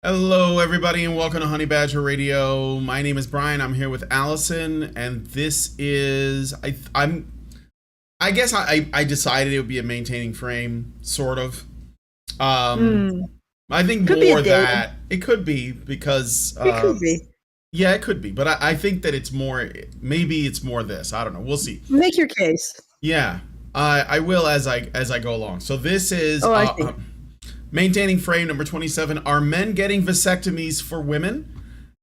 Hello, everybody, and welcome to Honey Badger Radio. My name is Brian. I'm here with Allison, and this is I guess I decided it would be a maintaining frame, sort of. Um, Hmm. I think Could be a more date. that it could be because It could be. yeah, it could be, but I think that it's more. Maybe it's more this. I don't know. We'll see. Make your case. Yeah, I will as I go along. So this is Oh, I see. maintaining frame number 27. Are men getting vasectomies for women?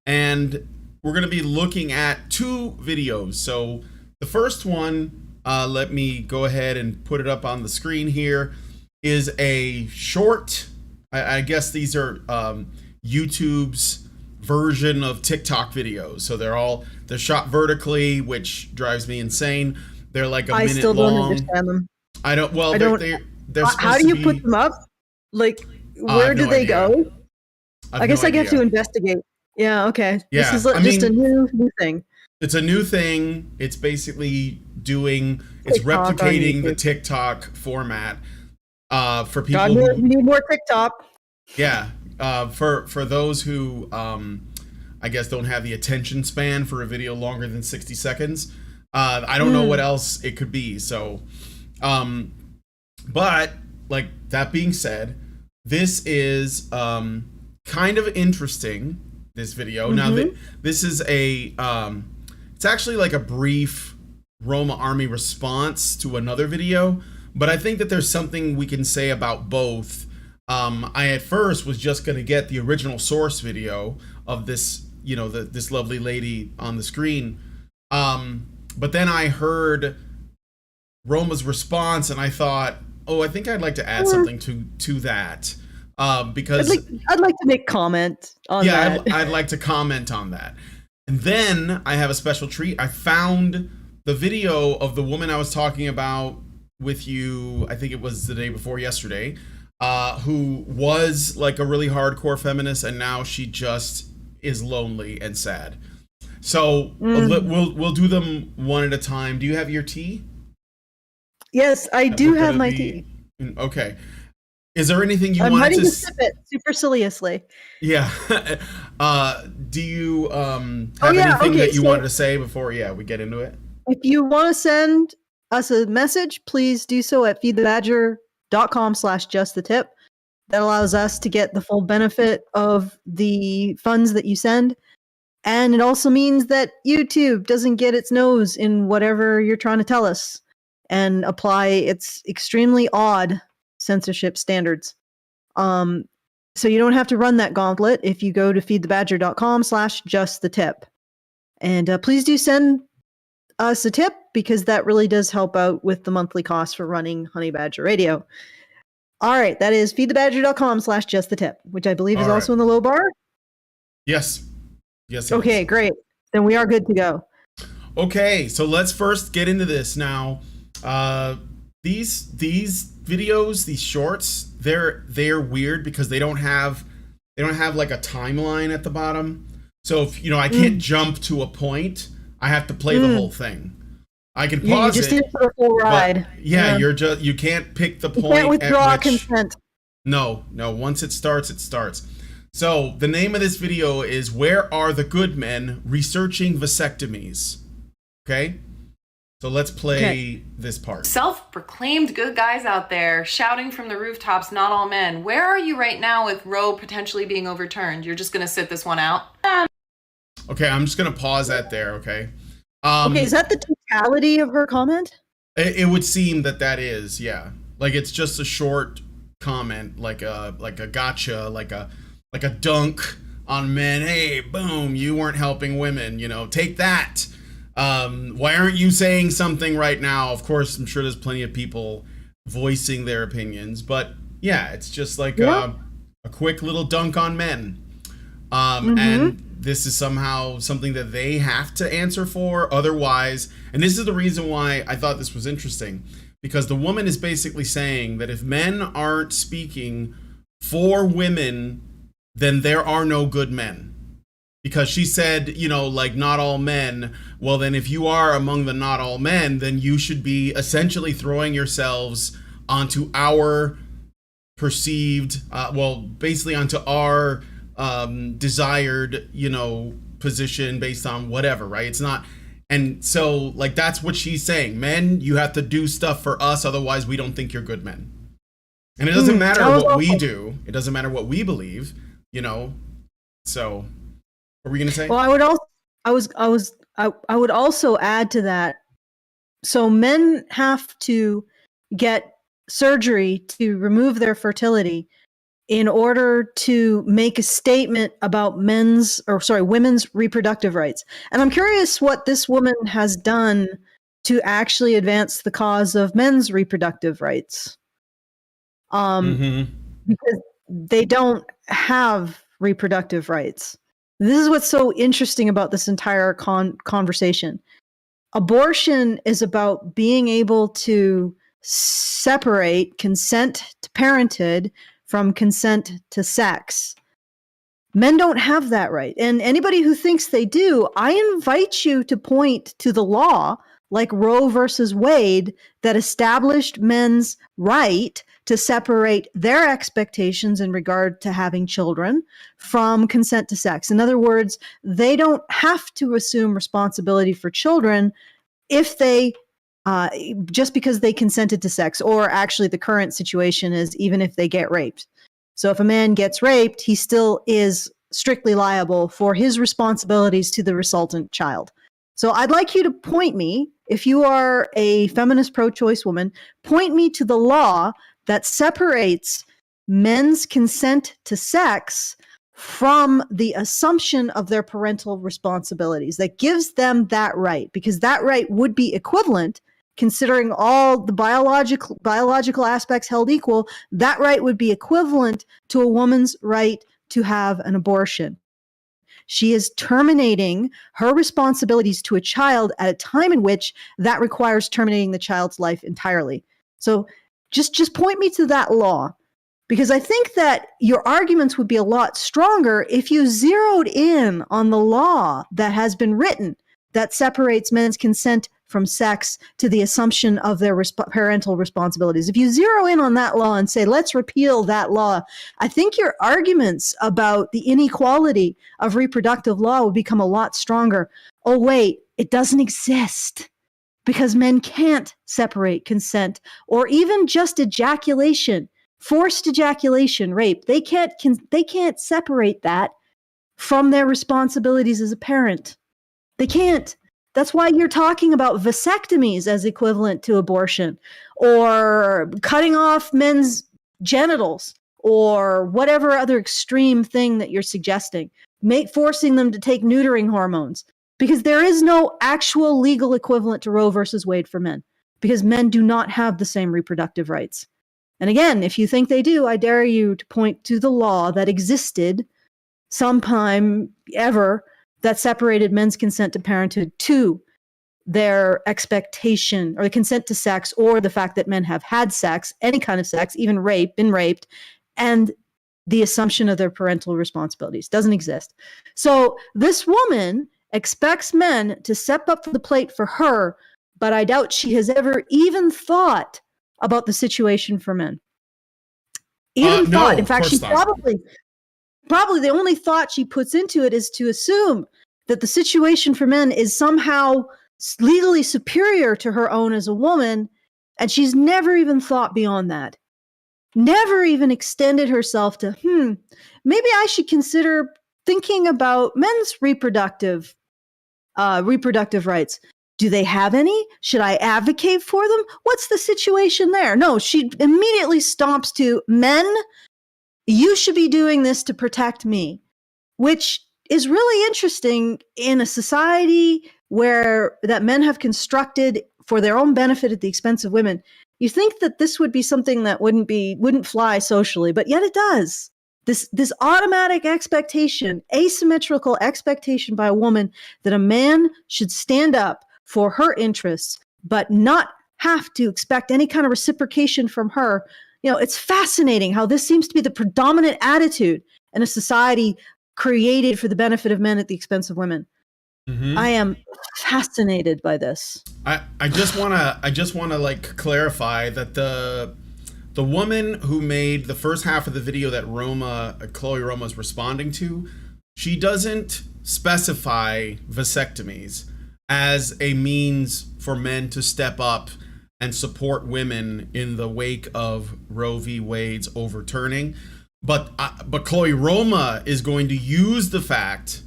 And we're going to be looking at two videos. So the first one, let me go ahead and put it up on the screen here, is a short. I guess these are YouTube's version of TikTok videos. So they're shot vertically, which drives me insane. They're like a I minute still don't long. understand them. I don't. Well, I don't. they're How supposed do you to put be. them up? Like, I where have do no they idea. go? I I guess no I get to idea. investigate. Yeah. Okay. This Yeah, is I just a mean, new thing. it's a new thing. It's basically it's TikTok on replicating the YouTube. TikTok format for God, people we who, need more TikTok. yeah, for those who I guess don't have the attention span for a video longer than 60 seconds. I don't know what else it could be. So, but like that being said, this is kind of interesting. This video now Mm-hmm. that this is it's actually like a brief Roma Army response to another video, but I think that there's something we can say about both. I at first was just gonna get the original source video of this, this lovely lady on the screen, but then I heard Roma's response, and I thought, oh, I think I'd like to add something to that, because I'd like to make comment on yeah, that. I'd like to comment on that. And then I have a special treat. I found the video of the woman I was talking about with you, I think it was the day before yesterday, who was like a really hardcore feminist, and now she just is lonely and sad. So we'll do them one at a time. Do you have your tea? Yes, I do We're have gonna my be- tea. Okay. Is there anything you I'm wanted ready to? to sip it superciliously. Yeah. Do you Oh have yeah. anything Okay. that you So wanted to say before we get into it? if you want to send us a message, please do so at feedthebadger.com/justthetip. That allows us to get the full benefit of the funds that you send. And it also means that YouTube doesn't get its nose in whatever you're trying to tell us and apply its extremely odd censorship standards. So you don't have to run that gauntlet if you go to feedthebadger.com/justthetip. And please do send us a tip because that really does help out with the monthly cost for running Honey Badger Radio. All right, that is feedthebadger.com/justthetip, which I believe is All also right. in the low bar. Yes. Yes. It Okay, is. great. Then we are good to go. Okay. So let's first get into this now. These videos, these shorts, they're weird because they don't have like a timeline at the bottom. So if I can't jump to a point, I have to play the whole thing. I can You pause just it, need it for the full but ride. yeah, you can't pick the You point can't withdraw at which. consent. No. Once it starts, it starts. So the name of this video is "Where Are the Good Men Researching Vasectomies?" Okay, so let's play this part. Self-proclaimed good guys out there shouting from the rooftops, not all men. Where are you right now with Roe potentially being overturned? You're just gonna sit this one out? Okay, I'm just gonna pause that there. Okay. Okay, is that the totality of her comment? It would seem that is, yeah. Like it's just a short comment, like a gotcha, like a dunk on men. Hey, boom! You weren't helping women. Take that. Why aren't you saying something right now? Of course, I'm sure there's plenty of people voicing their opinions, but yeah, it's just like a quick little dunk on men. And this is somehow something that they have to answer for. Otherwise, and this is the reason why I thought this was interesting, because the woman is basically saying that if men aren't speaking for women, then there are no good men. Because she said, like not all men. Well, then if you are among the not all men, then you should be essentially throwing yourselves onto our perceived, basically onto our desired, position based on whatever, right? It's not. And so, like, that's what she's saying. Men, you have to do stuff for us, otherwise we don't think you're good men. And it doesn't matter what we do. It doesn't matter what we believe, So, what were we gonna say? Well, I would also add to that. So men have to get surgery to remove their fertility in order to make a statement about women's reproductive rights. And I'm curious what this woman has done to actually advance the cause of men's reproductive rights. Because they don't have reproductive rights. This is what's so interesting about this entire conversation. Abortion is about being able to separate consent to parenthood from consent to sex. Men don't have that right. And anybody who thinks they do, I invite you to point to the law like Roe versus Wade that established men's right to separate their expectations in regard to having children from consent to sex. In other words, they don't have to assume responsibility for children if they just because they consented to sex, or actually the current situation is even if they get raped. So if a man gets raped, he still is strictly liable for his responsibilities to the resultant child. So I'd like you to point me, if you are a feminist pro-choice woman, point me to the law that separates men's consent to sex from the assumption of their parental responsibilities, that gives them that right, because that right would be equivalent, considering all the biological aspects held equal, that right would be equivalent to a woman's right to have an abortion. She is terminating her responsibilities to a child at a time in which that requires terminating the child's life entirely. So just point me to that law, because I think that your arguments would be a lot stronger if you zeroed in on the law that has been written that separates men's consent from sex to the assumption of their parental responsibilities. If you zero in on that law and say, let's repeal that law, I think your arguments about the inequality of reproductive law would become a lot stronger. Oh, wait, it doesn't exist because men can't separate consent or even just ejaculation, forced ejaculation, rape. They can't separate that from their responsibilities as a parent. They can't. That's why you're talking about vasectomies as equivalent to abortion, or cutting off men's genitals, or whatever other extreme thing that you're suggesting, forcing them to take neutering hormones, because there is no actual legal equivalent to Roe versus Wade for men, because men do not have the same reproductive rights. And again, if you think they do, I dare you to point to the law that existed sometime ever that separated men's consent to parenthood to their expectation, or the consent to sex, or the fact that men have had sex, any kind of sex, even been raped, and the assumption of their parental responsibilities. Doesn't exist. So this woman expects men to step up to the plate for her, but I doubt she has ever even thought about the situation for men. No, in fact, she not. probably the only thought she puts into it is to assume that the situation for men is somehow legally superior to her own as a woman, and she's never even thought beyond that. Never even extended herself to, maybe I should consider thinking about men's reproductive rights. Do they have any? Should I advocate for them? What's the situation there? No, she immediately stomps to, men, you should be doing this to protect me, which is really interesting in a society where that men have constructed for their own benefit at the expense of women. You think that this would be something that wouldn't fly socially, but yet it does. This automatic expectation, asymmetrical expectation by a woman that a man should stand up for her interests, but not have to expect any kind of reciprocation from her. It's fascinating how this seems to be the predominant attitude in a society created for the benefit of men at the expense of women. Mm-hmm. I am fascinated by this. I just want to like clarify that the woman who made the first half of the video that Chloe Roma is responding to, she doesn't specify vasectomies as a means for men to step up and support women in the wake of Roe v. Wade's overturning. But Chloe Roma is going to use the fact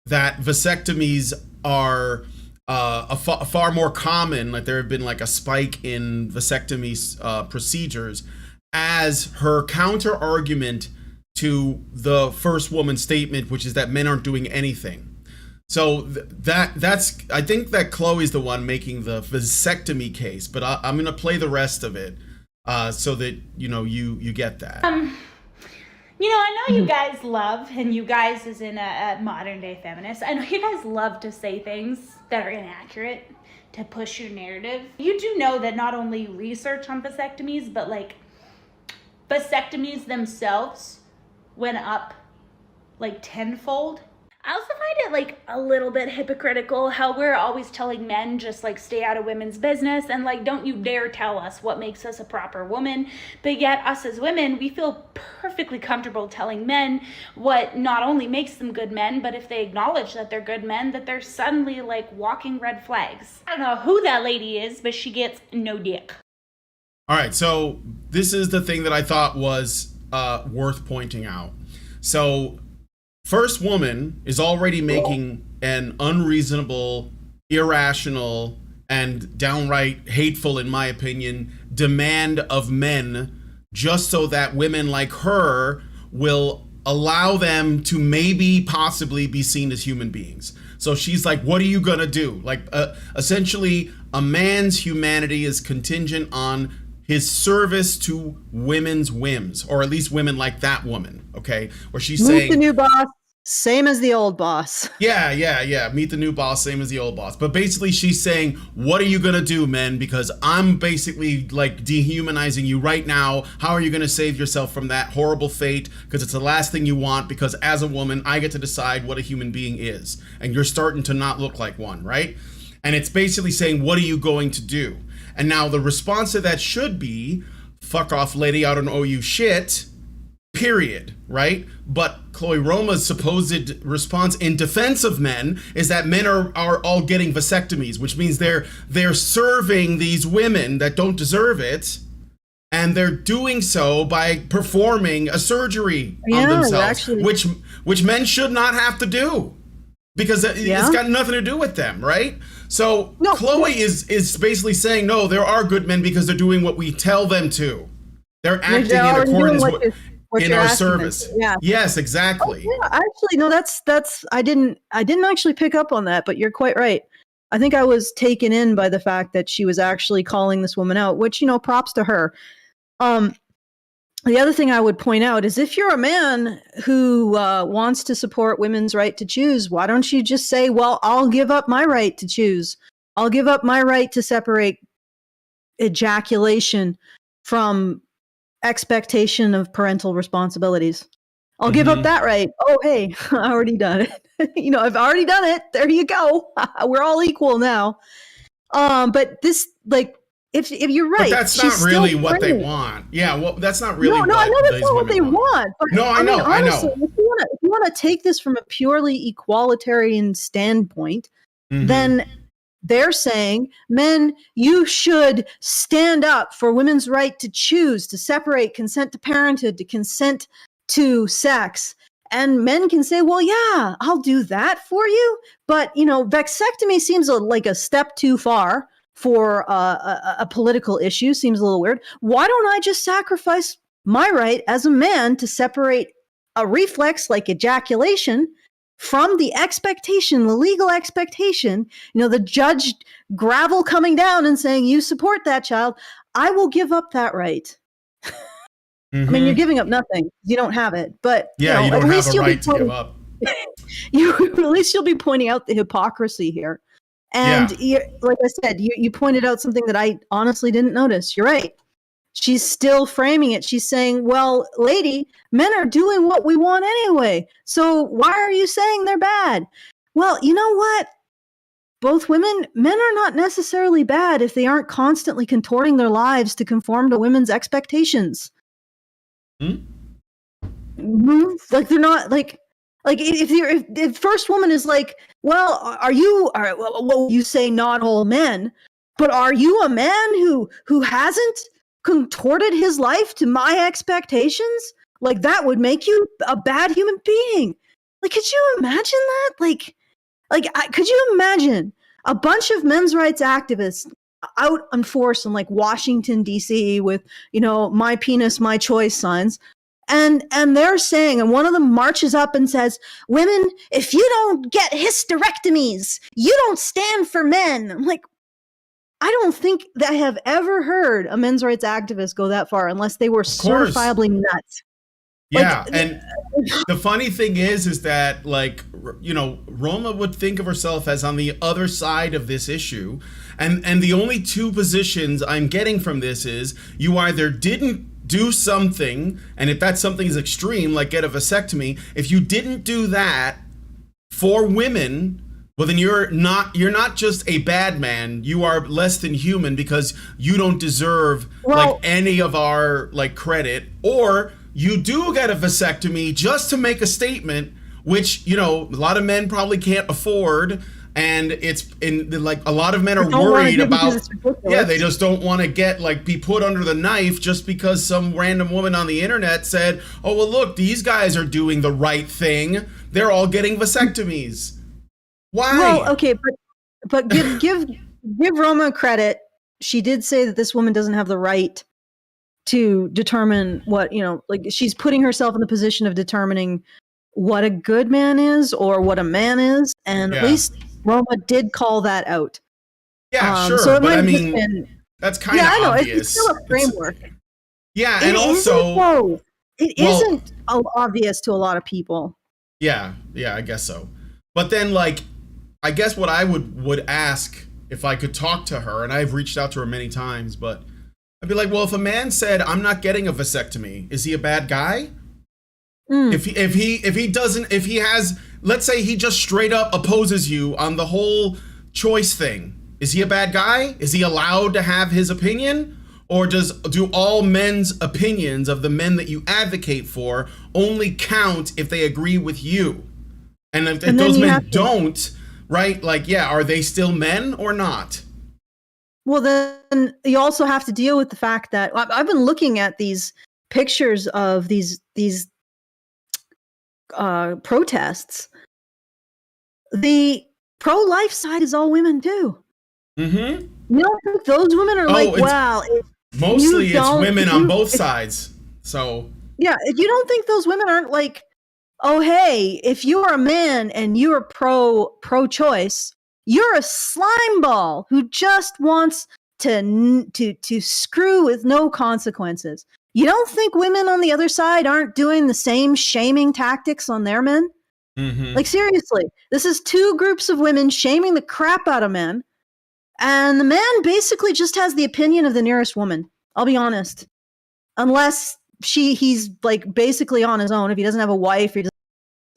that vasectomies are far more common, like there have been like a spike in vasectomy procedures, as her counter argument to the first woman statement, which is that men aren't doing anything. So that's I think that Chloe's the one making the vasectomy case, but I'm gonna play the rest of it so that you get that. I know you guys love, and you guys as in a modern day feminist, I know you guys love to say things that are inaccurate to push your narrative. You do know that not only research on vasectomies, but like vasectomies themselves went up like tenfold. I also find it like a little bit hypocritical how we're always telling men just like stay out of women's business and like don't you dare tell us what makes us a proper woman, but yet us as women, we feel perfectly comfortable telling men what not only makes them good men, but if they acknowledge that they're good men, that they're suddenly like walking red flags. I don't know who that lady is, but she gets no dick. All right, so this is the thing that I thought was worth pointing out. So first woman is already making an unreasonable, irrational, and downright hateful, in my opinion, demand of men just so that women like her will allow them to maybe possibly be seen as human beings. So she's like, what are you gonna do? Like essentially a man's humanity is contingent on his service to women's whims, or at least women like that woman, okay? Where she's saying, the new boss, same as the old boss. Yeah. Meet the new boss, same as the old boss. But basically she's saying, what are you gonna do, men? Because I'm basically like dehumanizing you right now. How are you gonna save yourself from that horrible fate? Because it's the last thing you want, because as a woman, I get to decide what a human being is. And you're starting to not look like one, right? And it's basically saying, what are you going to do? And now the response to that should be, fuck off, lady, I don't owe you shit, period, right? But Chloe Roma's supposed response in defense of men is that men are all getting vasectomies, which means they're serving these women that don't deserve it, and they're doing so by performing a surgery on themselves, actually, which men should not have to do, because it's got nothing to do with them, right? So no, Chloe is basically saying, no, there are good men because they're doing what we tell them to. They're acting in accordance in our service. Yeah. Yes, exactly. Oh, yeah. Actually, no, that's I didn't actually pick up on that, but you're quite right. I think I was taken in by the fact that she was actually calling this woman out, which, props to her. The other thing I would point out is if you're a man who wants to support women's right to choose, why don't you just say, well, I'll give up my right to choose. I'll give up my right to separate ejaculation from expectation of parental responsibilities. I'll give up that right. Oh, hey, I already done it. I've already done it. There you go. We're all equal now. But this, like, if you're right, but that's not really what they want. Yeah, well, that's not really. No, I know that's not what they want. But no, I know. Honestly, if you want to take this from a purely equalitarian standpoint, then they're saying, men, you should stand up for women's right to choose, to separate consent to parenthood, to consent to sex. And men can say, well, yeah, I'll do that for you. But, vasectomy seems like a step too far for a political issue. Seems a little weird. Why don't I just sacrifice my right as a man to separate a reflex like ejaculation from the expectation, the legal expectation, the judge gravel coming down and saying, you support that child. I will give up that right. I mean, you're giving up nothing. You don't have it. But yeah, you don't have a right to give up. At least you'll be pointing out the hypocrisy here. And like I said, you pointed out something that I honestly didn't notice. You're right. She's still framing it. She's saying, well, lady, men are doing what we want anyway. So why are you saying they're bad? Well, you know what? both men are not necessarily bad if they aren't constantly contorting their lives to conform to women's expectations. Like they're not like if first woman is like, well, well, you say not all men, but are you a man who hasn't contorted his life to my expectations? Like that would make you a bad human being. Like, could you imagine that? Could you imagine a bunch of men's rights activists out on force in like Washington D.C. with, you know, my penis, my choice signs, and they're saying, and one of them marches up and says, "Women, if you don't get hysterectomies, you don't stand for men." I'm like, I don't think that I have ever heard a men's rights activist go that far unless they were certifiably nuts. Yeah, and the funny thing is that, like, you know, Roma would think of herself as on the other side of this issue, and the only two positions I'm getting from this is you either didn't do something, and if that something is extreme, like get a vasectomy, if you didn't do that for women, well, then you're not just a bad man, you are less than human because you don't deserve like any of our like credit, or you do get a vasectomy just to make a statement, which, you know, a lot of men probably can't afford. And it's in like a lot of men are worried about, they just don't want to get like be put under the knife just because some random woman on the internet said, oh, well, look, these guys are doing the right thing. They're all getting vasectomies. Why? Well, okay, but give Roma credit. She did say that this woman doesn't have the right to determine what, you know, like she's putting herself in the position of determining what a good man is or what a man is, and at least Roma did call that out. Yeah, sure, so but I mean, that's kind of obvious. It's still a framework. And also, it isn't obvious to a lot of people. Yeah, I guess so. But then, like, I guess what I would ask if I could talk to her, and I've reached out to her many times, but I'd be like, well, if a man said, I'm not getting a vasectomy, is he a bad guy? If he has, let's say he just straight up opposes you on the whole choice thing, is he a bad guy? Is he allowed to have his opinion? Or do all men's opinions of the men that you advocate for only count if they agree with you? And if those men don't, right? Like, are they still men or not? Well, then you also have to deal with the fact that I've been looking at these pictures of these protests. The pro-life side is all women too. You don't think those women are mostly it's women on both sides. So if you don't think those women aren't like, oh hey, if you're a man and you're pro-choice, you're a slime ball who just wants to screw with no consequences. You don't think women on the other side aren't doing the same shaming tactics on their men? Like, seriously, this is two groups of women shaming the crap out of men, and the man basically just has the opinion of the nearest woman. I'll be honest. Unless he's like basically on his own. If he doesn't have a wife, or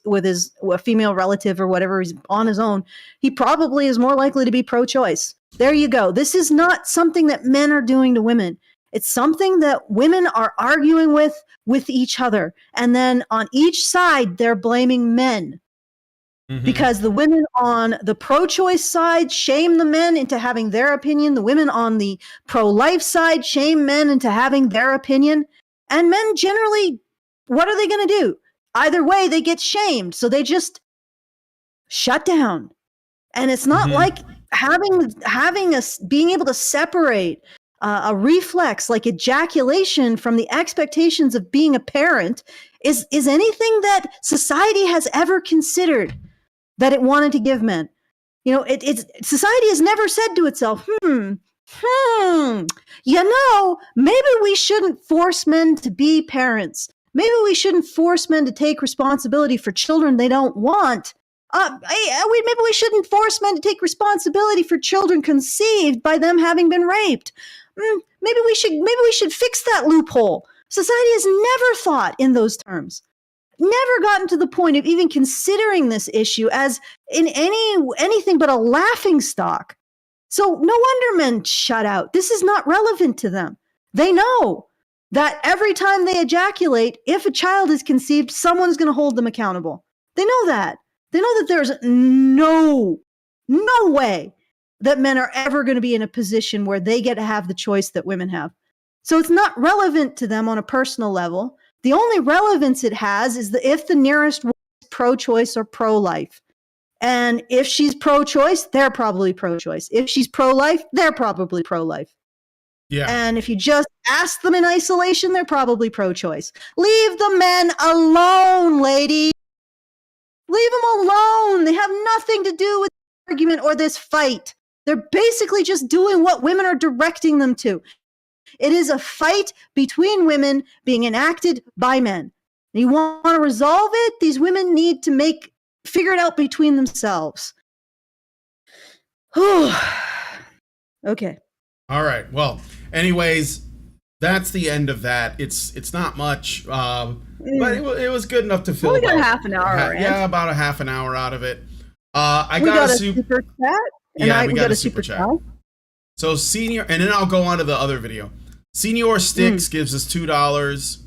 with a female relative or whatever, he's on his own, he probably is more likely to be pro-choice. There you go. This is not something that men are doing to women. It's something that women are arguing with each other. And then on each side, they're blaming men. Because the women on the pro-choice side shame the men into having their opinion. The women on the pro-life side shame men into having their opinion. And men generally, what are they going to do? Either way, they get shamed. So they just shut down. And it's not like being able to separate a reflex like ejaculation from the expectations of being a parent is anything that society has ever considered that it wanted to give men. You know, society has never said to itself, you know, maybe we shouldn't force men to be parents. Maybe we shouldn't force men to take responsibility for children they don't want. Maybe we shouldn't force men to take responsibility for children conceived by them having been raped. Maybe we should fix that loophole. Society has never thought in those terms. never gotten to the point of even considering this issue as in anything but a laughing stock. So no wonder men shut out. This is not relevant to them. They know that every time they ejaculate, if a child is conceived, someone's going to hold them accountable. They know that. They know that there's no way that men are ever going to be in a position where they get to have the choice that women have. So it's not relevant to them on a personal level. The only relevance it has is if the nearest woman is pro-choice or pro-life. And if she's pro-choice, they're probably pro-choice. If she's pro-life, they're probably pro-life. Yeah. And if you just ask them in isolation, they're probably pro-choice. Leave the men alone, lady. Leave them alone. They have nothing to do with the argument or this fight. They're basically just doing what women are directing them to. It is a fight between women being enacted by men. And you want to resolve it? These women need to figure it out between themselves. Okay. All right. Well, anyways, that's the end of that. It's not much, but it was good enough to fill. We got half an hour. Yeah, about a half an hour out of it. We got a super chat. Yeah, we got a super chat. So Senior, and then I'll go on to the other video. Senior Sticks gives us $2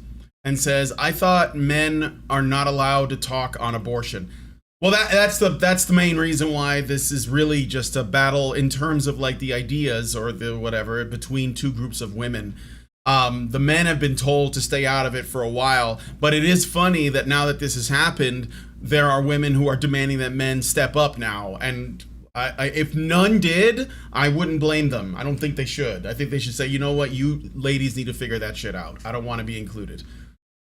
and says, "I thought men are not allowed to talk on abortion." Well, that's the main reason why this is really just a battle in terms of like the ideas or the whatever between two groups of women. The men have been told to stay out of it for a while, but it is funny that now that this has happened, there are women who are demanding that men step up now. And if none did, I wouldn't blame them. I don't think they should. I think they should say, you know what, you ladies need to figure that shit out. I don't want to be included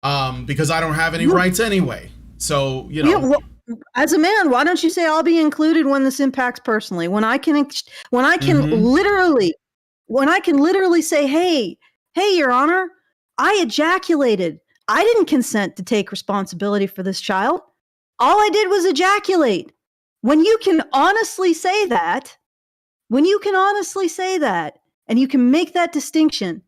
because I don't have any rights anyway. So, you know. Yeah, well, as a man, why don't you say I'll be included when this impacts personally? When I can literally say, hey, Your Honor, I ejaculated. I didn't consent to take responsibility for this child. All I did was ejaculate. When you can honestly say that, and you can make that distinction,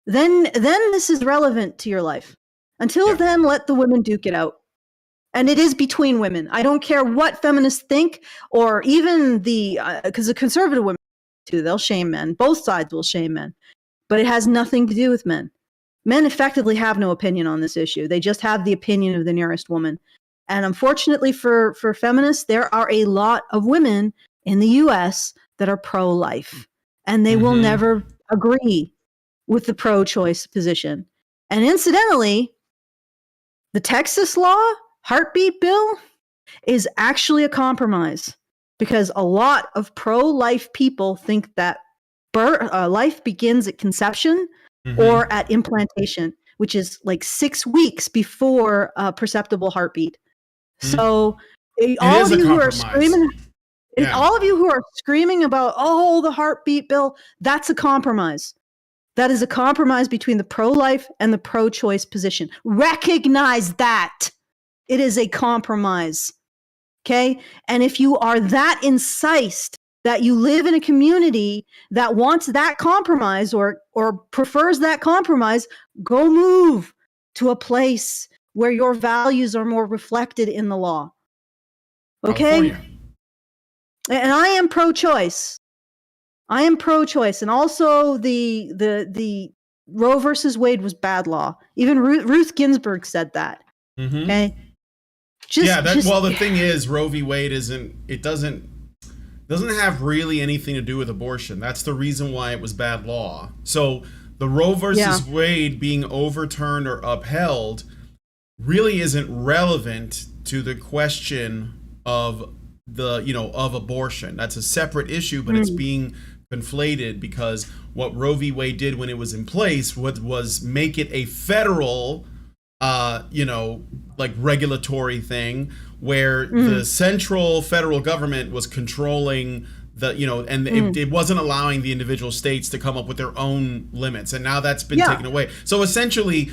then this is relevant to your life. Until then, let the women duke it out. And it is between women. I don't care what feminists think, or even because the conservative women too, they'll shame men. Both sides will shame men. But it has nothing to do with men. Men effectively have no opinion on this issue. They just have the opinion of the nearest woman. And unfortunately for feminists, there are a lot of women in the US that are pro-life. And they will never agree with the pro-choice position. And incidentally, the Texas law, heartbeat bill, is actually a compromise. Because a lot of pro-life people think that life begins at conception or at implantation, which is like 6 weeks before a perceptible heartbeat. So all of you who are screaming, all of you who are screaming about, the heartbeat bill, that's a compromise. That is a compromise between the pro-life and the pro-choice position. Recognize that. It is a compromise. Okay? And if you are that incensed that you live in a community that wants that compromise or prefers that compromise, go move to a place where your values are more reflected in the law. Okay? California. And I am pro-choice. And also the Roe versus Wade was bad law. Even Ruth Ginsburg said that. Okay? The thing is, Roe v. Wade doesn't have really anything to do with abortion. That's the reason why it was bad law. So the Roe versus Wade being overturned or upheld really isn't relevant to the question of of abortion. That's a separate issue, but it's being conflated because what Roe v. Wade did when it was in place was make it a federal regulatory thing where the central federal government was controlling it wasn't allowing the individual states to come up with their own limits. And now that's been taken away. So essentially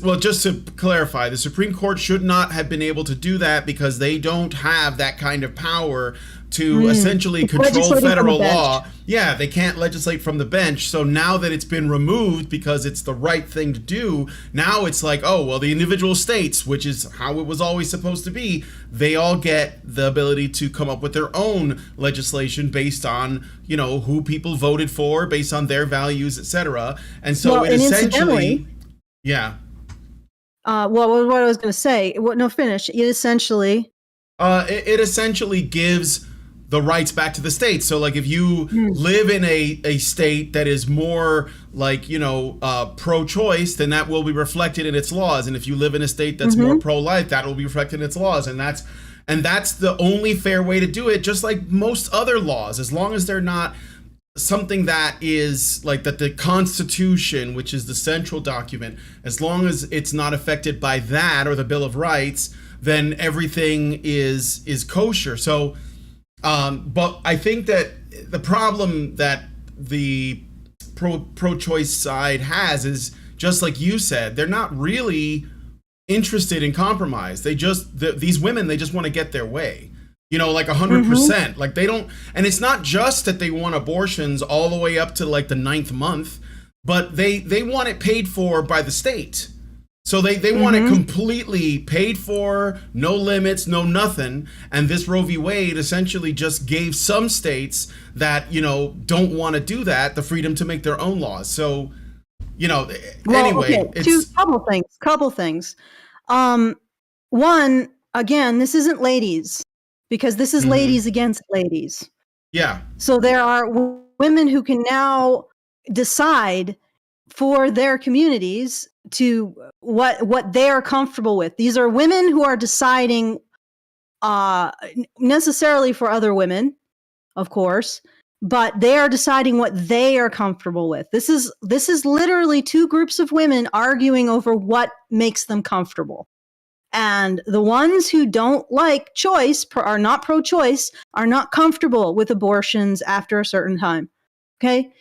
Well, just to clarify, the Supreme Court should not have been able to do that because they don't have that kind of power to essentially control federal law. Yeah, they can't legislate from the bench. So now that it's been removed because it's the right thing to do, now it's like, oh, well, the individual states, which is how it was always supposed to be, they all get the ability to come up with their own legislation based on, you know, who people voted for, based on their values, etc. And so Well, it and essentially, yeah. What I was going to say, finish. It essentially, it essentially gives the rights back to the states. So, like, if you live in a state that is more like, you know, pro-choice, then that will be reflected in its laws. And if you live in a state that's more pro-life, that will be reflected in its laws. And that's the only fair way to do it. Just like most other laws, as long as they're not something that is like that the Constitution, which is the central document, as long as it's not affected by that or the Bill of Rights, then everything is kosher. So, but I think that the problem that the pro-choice side has is, just like you said, they're not really interested in compromise. These women, they just want to get their way. You know, like 100%. Like they don't, and it's not just that they want abortions all the way up to like the 9th month, but they want it paid for by the state. So they want it completely paid for, no limits, no nothing. And this Roe v. Wade essentially just gave some states that, you know, don't want to do that, the freedom to make their own laws. So, you know, anyway, it's couple things. One, again, this isn't ladies, because this is ladies against ladies. Yeah. So there are women who can now decide for their communities to what they are comfortable with. These are women who are deciding necessarily for other women, of course, but they are deciding what they are comfortable with. This is literally two groups of women arguing over what makes them comfortable. And the ones who don't like choice, are not pro-choice, are not comfortable with abortions after a certain time. Okay?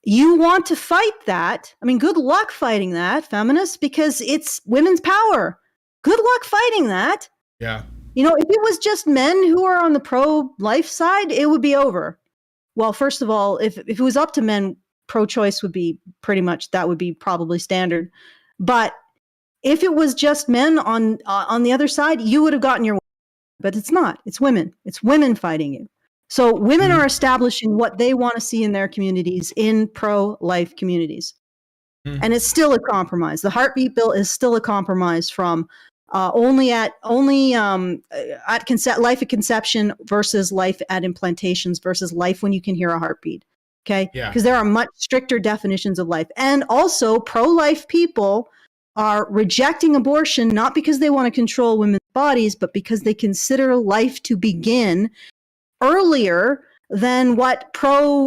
You want to fight that. I mean, good luck fighting that, feminists, because it's women's power. Good luck fighting that. Yeah. You know, if it was just men who are on the pro-life side, it would be over. Well, first of all, if it was up to men, pro-choice would be pretty much, that would be probably standard. But if it was just men on the other side, you would have gotten your way. But it's not. It's women. It's women fighting you. So women are establishing what they want to see in their communities, in pro-life communities. And it's still a compromise. The heartbeat bill is still a compromise from life at conception versus life at implantations versus life when you can hear a heartbeat. Okay? Yeah. Because there are much stricter definitions of life. And also pro-life people are rejecting abortion, not because they want to control women's bodies, but because they consider life to begin earlier than what pro-choice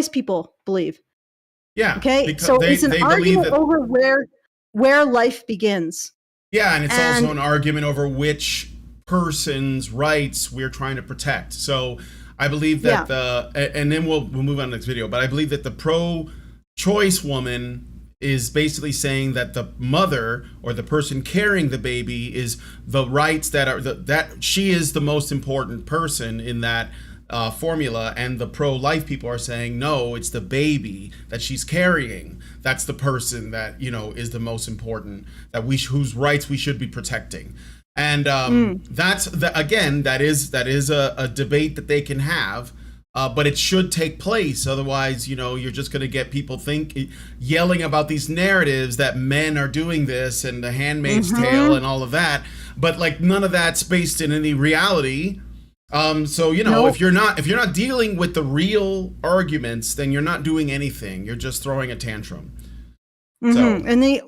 people believe. Yeah. Okay. So it's an argument over where life begins. Yeah, and it's also an argument over which person's rights we're trying to protect. So I believe that and then we'll move on to the next video, but I believe that the pro-choice woman is basically saying that the mother or the person carrying the baby is the rights that are that she is the most important person in that formula, and the pro-life people are saying no, it's the baby that she's carrying that's the person that, you know, is the most important, that whose rights we should be protecting. And that's that is a debate that they can have. But it should take place. Otherwise, you know, you're just going to get people yelling about these narratives that men are doing this and the Handmaid's Tale and all of that. But like none of that's based in any reality. So, you know, if you're not dealing with the real arguments, then you're not doing anything. You're just throwing a tantrum. So. And the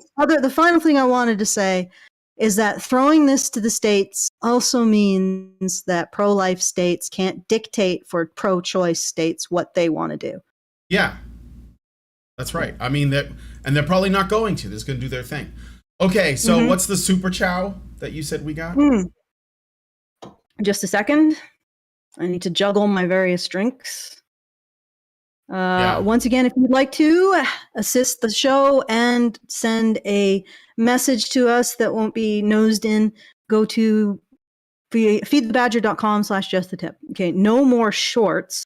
final thing I wanted to say is that throwing this to the states also means that pro-life states can't dictate for pro-choice states what they want to do. Yeah, that's right. I mean, they're probably not going to. They're just going to do their thing. Okay, so what's the super chow that you said we got? Just a second. I need to juggle my various drinks. Yeah. Once again, if you'd like to assist the show and send a message to us that won't be nosed in, go to feedthebadger.com/justthetip. Okay, no more shorts.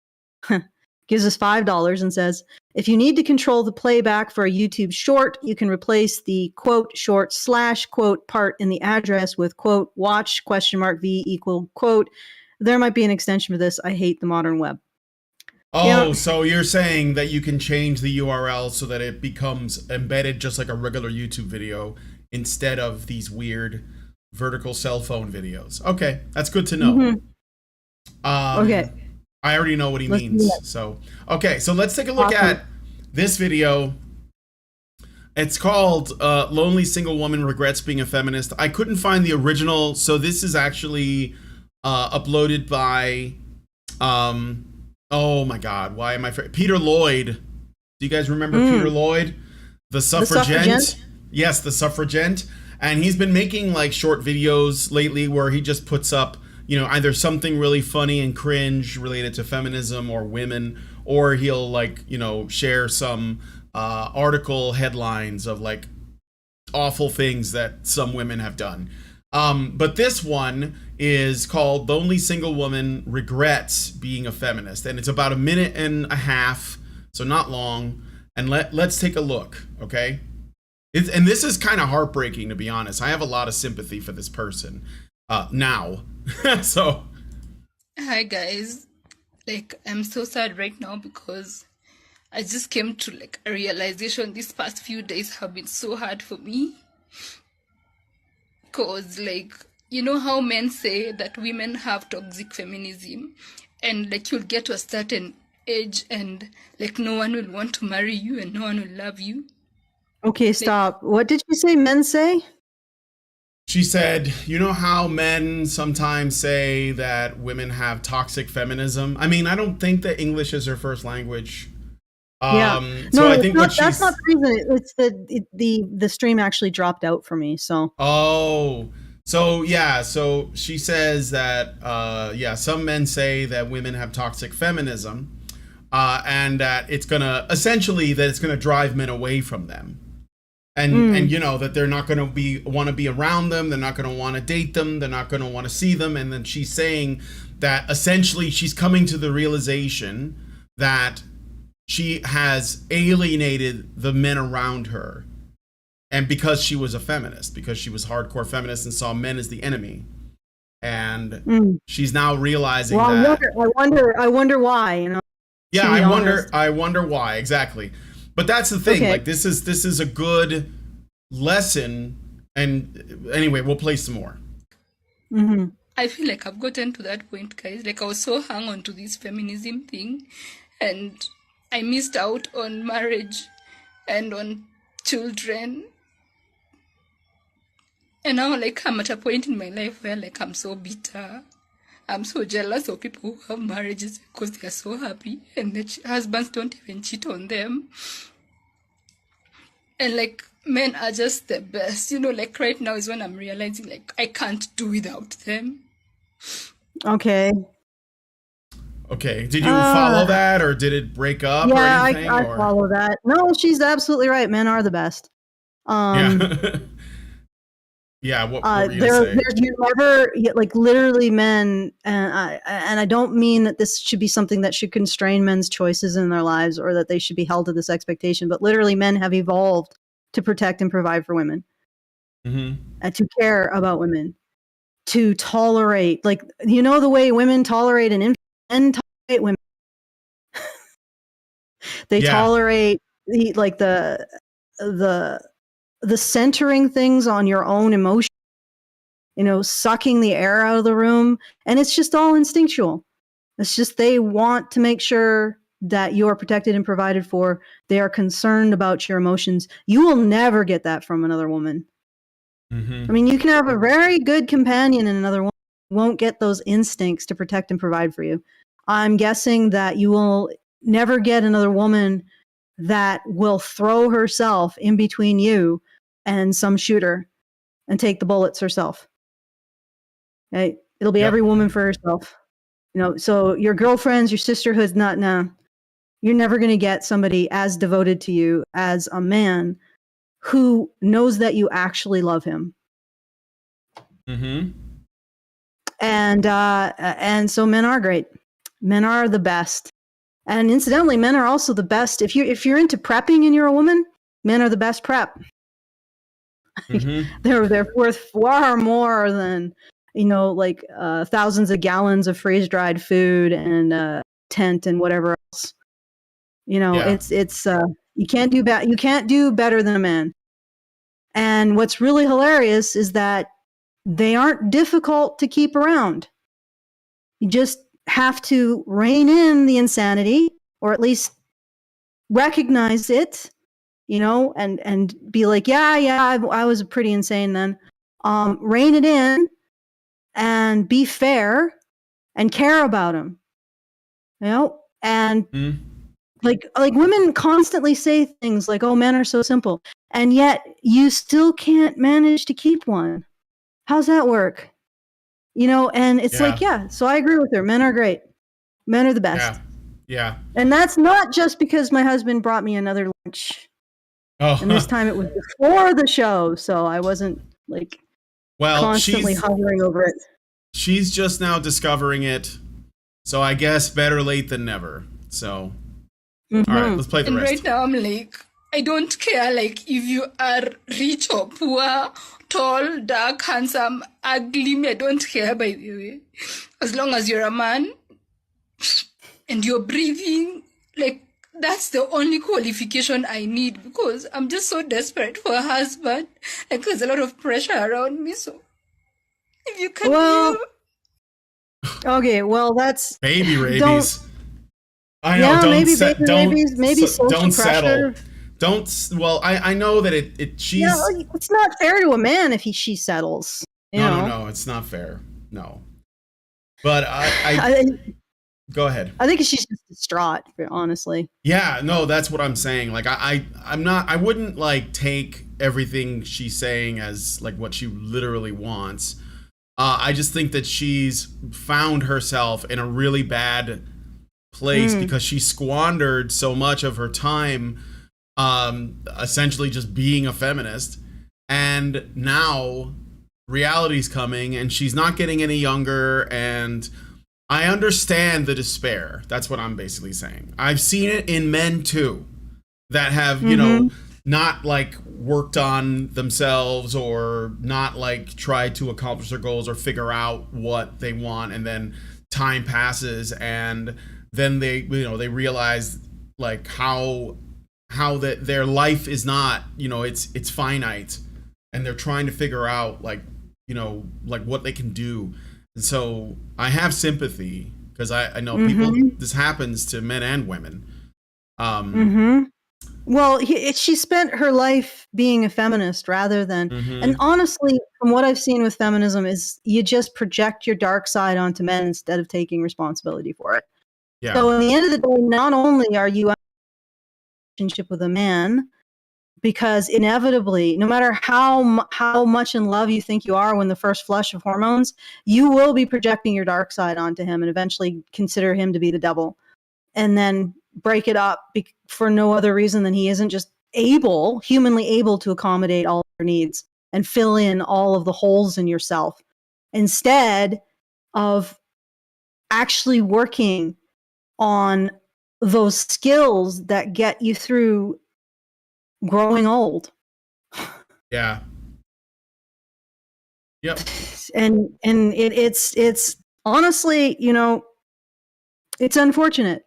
Gives us $5 and says, if you need to control the playback for a YouTube short, you can replace the quote short / quote part in the address with quote watch $V equal quote. There might be an extension for this. I hate the modern web. Oh, Yeah. so you're saying that you can change the URL so that it becomes embedded just like a regular YouTube video instead of these weird vertical cell phone videos. Okay, that's good to know. Okay. I already know what he Let's do means. that. So, okay, so let's take a look Awesome. at this video. It's called Lonely Single Woman Regrets Being a Feminist. I couldn't find the original, so this is actually uploaded by oh my god, why am I Peter Lloyd. Do you guys remember Peter Lloyd? The suffragette? Yes, the suffragette. And he's been making like short videos lately where he just puts up, you know, either something really funny and cringe related to feminism or women, or he'll like, you know, share some article headlines of like awful things that some women have done. But this one is called Lonely Single Woman Regrets Being a Feminist. And it's about 1.5 minutes, so not long. And let's take a look, okay? And this is kind of heartbreaking, to be honest. I have a lot of sympathy for this person now. So. Hi, guys. Like, I'm so sad right now because I just came to like a realization these past few days have been so hard for me. Because, like, you know how men say that women have toxic feminism, and like you'll get to a certain age and like no one will want to marry you and no one will love you. Okay, stop. What did you say men say? She said, you know how men sometimes say that women have toxic feminism? I mean, I don't think that English is her first language. Yeah. So No, I think what that's she's... not the reason. It's the stream actually dropped out for me, so. Oh, so yeah, so she says that, yeah, some men say that women have toxic feminism, and that it's gonna, essentially, that it's gonna drive men away from them. And you know, that they're not going to want to be around them. They're not going to want to date them. They're not going to want to see them. And then she's saying that essentially she's coming to the realization that she has alienated the men around her. And because she was a feminist, because she was hardcore feminist and saw men as the enemy. And she's now realizing that. I wonder why, you know. Yeah, I wonder why, exactly. But that's the thing. Okay. Like this is a good lesson. And anyway, we'll play some more. I feel like I've gotten to that point, guys. Like I was so hung on to this feminism thing, and I missed out on marriage and on children. And now, like, I'm at a point in my life where, like, I'm so bitter. I'm so jealous of people who have marriages because they are so happy and their husbands don't even cheat on them. And like men are just the best, you know, like right now is when I'm realizing like I can't do without them. Okay. Did you follow that, or did it break up or anything? Yeah, I follow that. No, she's absolutely right. Men are the best. Yeah. Yeah, what were you gonna say? You never, like, literally men, and I don't mean that this should be something that should constrain men's choices in their lives or that they should be held to this expectation, but literally men have evolved to protect and provide for women, and to care about women, to tolerate, like, you know, the way women tolerate an infant, men tolerate women. They tolerate the centering things on your own emotion, you know, sucking the air out of the room. And it's just all instinctual. It's just they want to make sure that you are protected and provided for. They are concerned about your emotions. You will never get that from another woman. I mean, you can have a very good companion and another woman won't get those instincts to protect and provide for you. I'm guessing that you will never get another woman that will throw herself in between you and some shooter and take the bullets herself. Okay? It'll be every woman for herself. You know, so your girlfriends, your sisterhoods, no. You're never going to get somebody as devoted to you as a man who knows that you actually love him. Mm-hmm. And so men are great. Men are the best. And incidentally, men are also the best. If you're into prepping and you're a woman, men are the best prep. Mm-hmm. They're worth far more than, like thousands of gallons of freeze dried food and tent and whatever else. Yeah. It's you can't do better than a man. And what's really hilarious is that they aren't difficult to keep around. You just have to rein in the insanity, or at least recognize it, and be like, yeah, I was pretty insane then. Rein it in and be fair and care about him, and like women constantly say things like, oh, men are so simple, and yet you still can't manage to keep one. How's that work? And it's like, yeah, so I agree with her. Men are great. Men are the best. Yeah. And that's not just because my husband brought me another lunch. Oh. And this time it was before the show, so I wasn't constantly hovering over it. She's just now discovering it, so I guess better late than never. So, all right, let's play the rest. Right now I'm like, I don't care like if you are rich or poor, tall, dark, handsome, ugly. I don't care, by the way. As long as you're a man and you're breathing, like, that's the only qualification I need, because I'm just so desperate for a husband. Like, there's a lot of pressure around me, so if you can okay, well, that's baby rabies. I know. Yeah, don't maybe set, baby don't rabies, maybe social don't pressure. settle. Don't. Well, I know that she's. Yeah, it's not fair to a man if she settles. No, it's not fair. No, but I go ahead. I think she's just distraught, honestly. Yeah, no, that's what I'm saying. Like I'm not. I wouldn't like take everything she's saying as like what she literally wants. I just think that she's found herself in a really bad place because she squandered so much of her time essentially just being a feminist, and now reality's coming and she's not getting any younger, and I understand the despair. That's what I'm basically saying. I've seen it in men too that have not like worked on themselves or not like tried to accomplish their goals or figure out what they want, and then time passes and then they realize like how that their life is not, it's finite, and they're trying to figure out like what they can do. And so I have sympathy because I know people, this happens to men and women. Well, she spent her life being a feminist rather than, and honestly, from what I've seen with feminism is you just project your dark side onto men instead of taking responsibility for it. Yeah. So in the end of the day, not only are you in a relationship with a man, because inevitably, no matter how much in love you think you are when the first flush of hormones, you will be projecting your dark side onto him and eventually consider him to be the devil, and then break it up for no other reason than he isn't just humanly able to accommodate all of your needs and fill in all of the holes in yourself, instead of actually working on those skills that get you through growing old. Yeah. Yep. And it's honestly, it's unfortunate.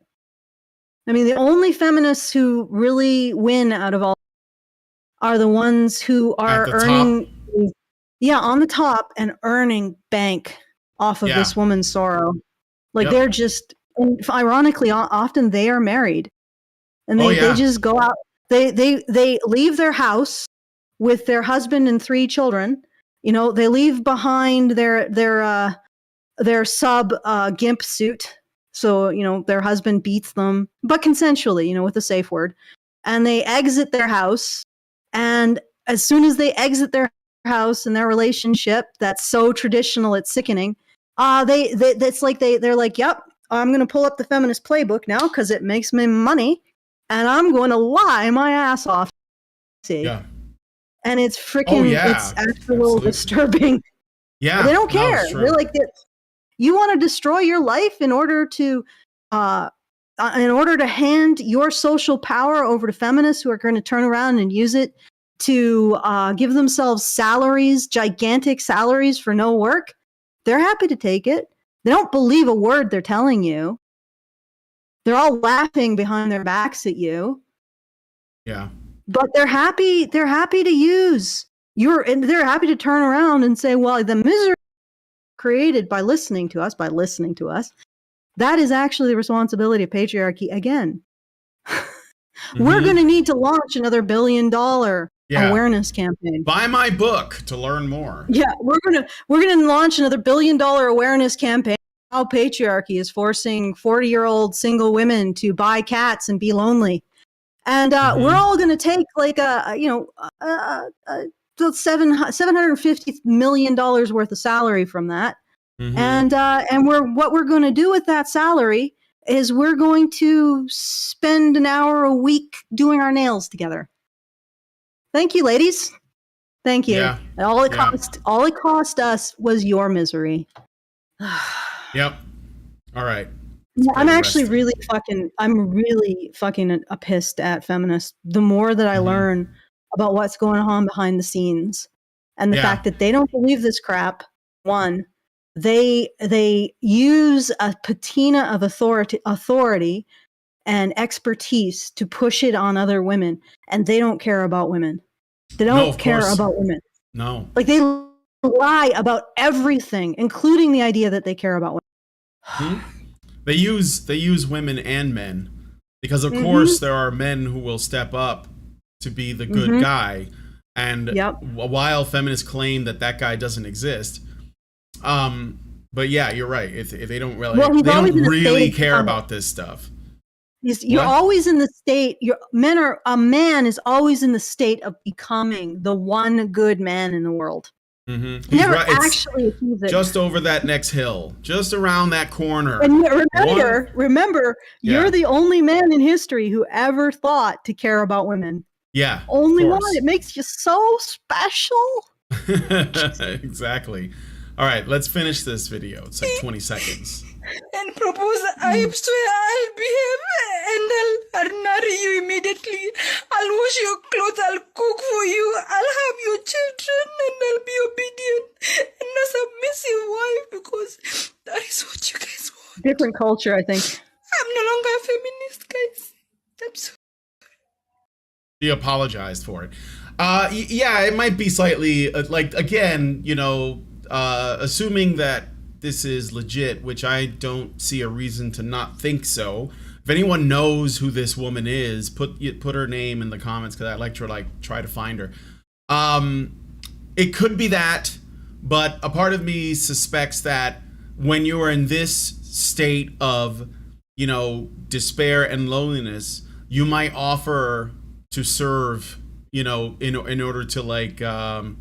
I mean, the only feminists who really win out of all are the ones who are earning, on the top and earning bank off of this woman's sorrow. Like they're just, and ironically, often they are married, and they just go out. They leave their house with their husband and 3 children. They leave behind their sub gimp suit. So, their husband beats them, but consensually, with a safe word. And they exit their house. And as soon as they exit their house and their relationship, that's so traditional, it's sickening. It's like they're like, yep, I'm going to pull up the feminist playbook now because it makes me money, and I'm going to lie my ass off. See, Yeah. and it's freaking, it's actually a little disturbing. Yeah, They don't care. it's true. They're like, you want to destroy your life in order to hand your social power over to feminists who are going to turn around and use it to give themselves salaries, gigantic salaries for no work. They're happy to take it. They don't believe a word they're telling you. They're all laughing behind their backs at you. Yeah. But they're happy to use and they're happy to turn around and say, well, the misery created by listening to us, that is actually the responsibility of patriarchy again. We're going to need to launch another $1 billion awareness campaign. Buy my book to learn more. Yeah, we're gonna launch another $1 billion awareness campaign. How patriarchy is forcing 40-year-old single women to buy cats and be lonely, and we're all going to take like $750 million worth of salary from that, and what we're going to do with that salary is we're going to spend an hour a week doing our nails together. Thank you, ladies. Thank you. Yeah. All it cost us was your misery. Yep. All right. I'm actually really fucking pissed at feminists. The more that I learn about what's going on behind the scenes and the fact that they don't believe this crap. One, they use a patina of authority and expertise to push it on other women, and they don't care about women. They don't care about women. No. Like, they lie about everything, including the idea that they care about women. They use women and men because, of course, there are men who will step up to be the good guy, and while feminists claim that guy doesn't exist, but yeah, you're right. If they don't really care about this stuff. You're always in the state. A man is always in the state of becoming the one good man in the world. He's never right. actually achieves it. Just over that next hill, just around that corner. And remember, you're the only man in history who ever thought to care about women. Yeah, only one. It makes you so special. Exactly. All right, let's finish this video. It's like 20 seconds. And propose, I swear I'll behave and I'll marry you immediately. I'll wash your clothes, I'll cook for you, I'll have your children, and I'll be obedient and a submissive wife, because that is what you guys want. Different culture, I think. I'm no longer a feminist, guys. I'm sorry. He apologized for it. Yeah, it might be slightly, again, assuming that this is legit, which I don't see a reason to not think so. If anyone knows who this woman is, put her name in the comments, because I'd like to try to find her. It could be that, but a part of me suspects that when you are in this state of, despair and loneliness, you might offer to serve, in order to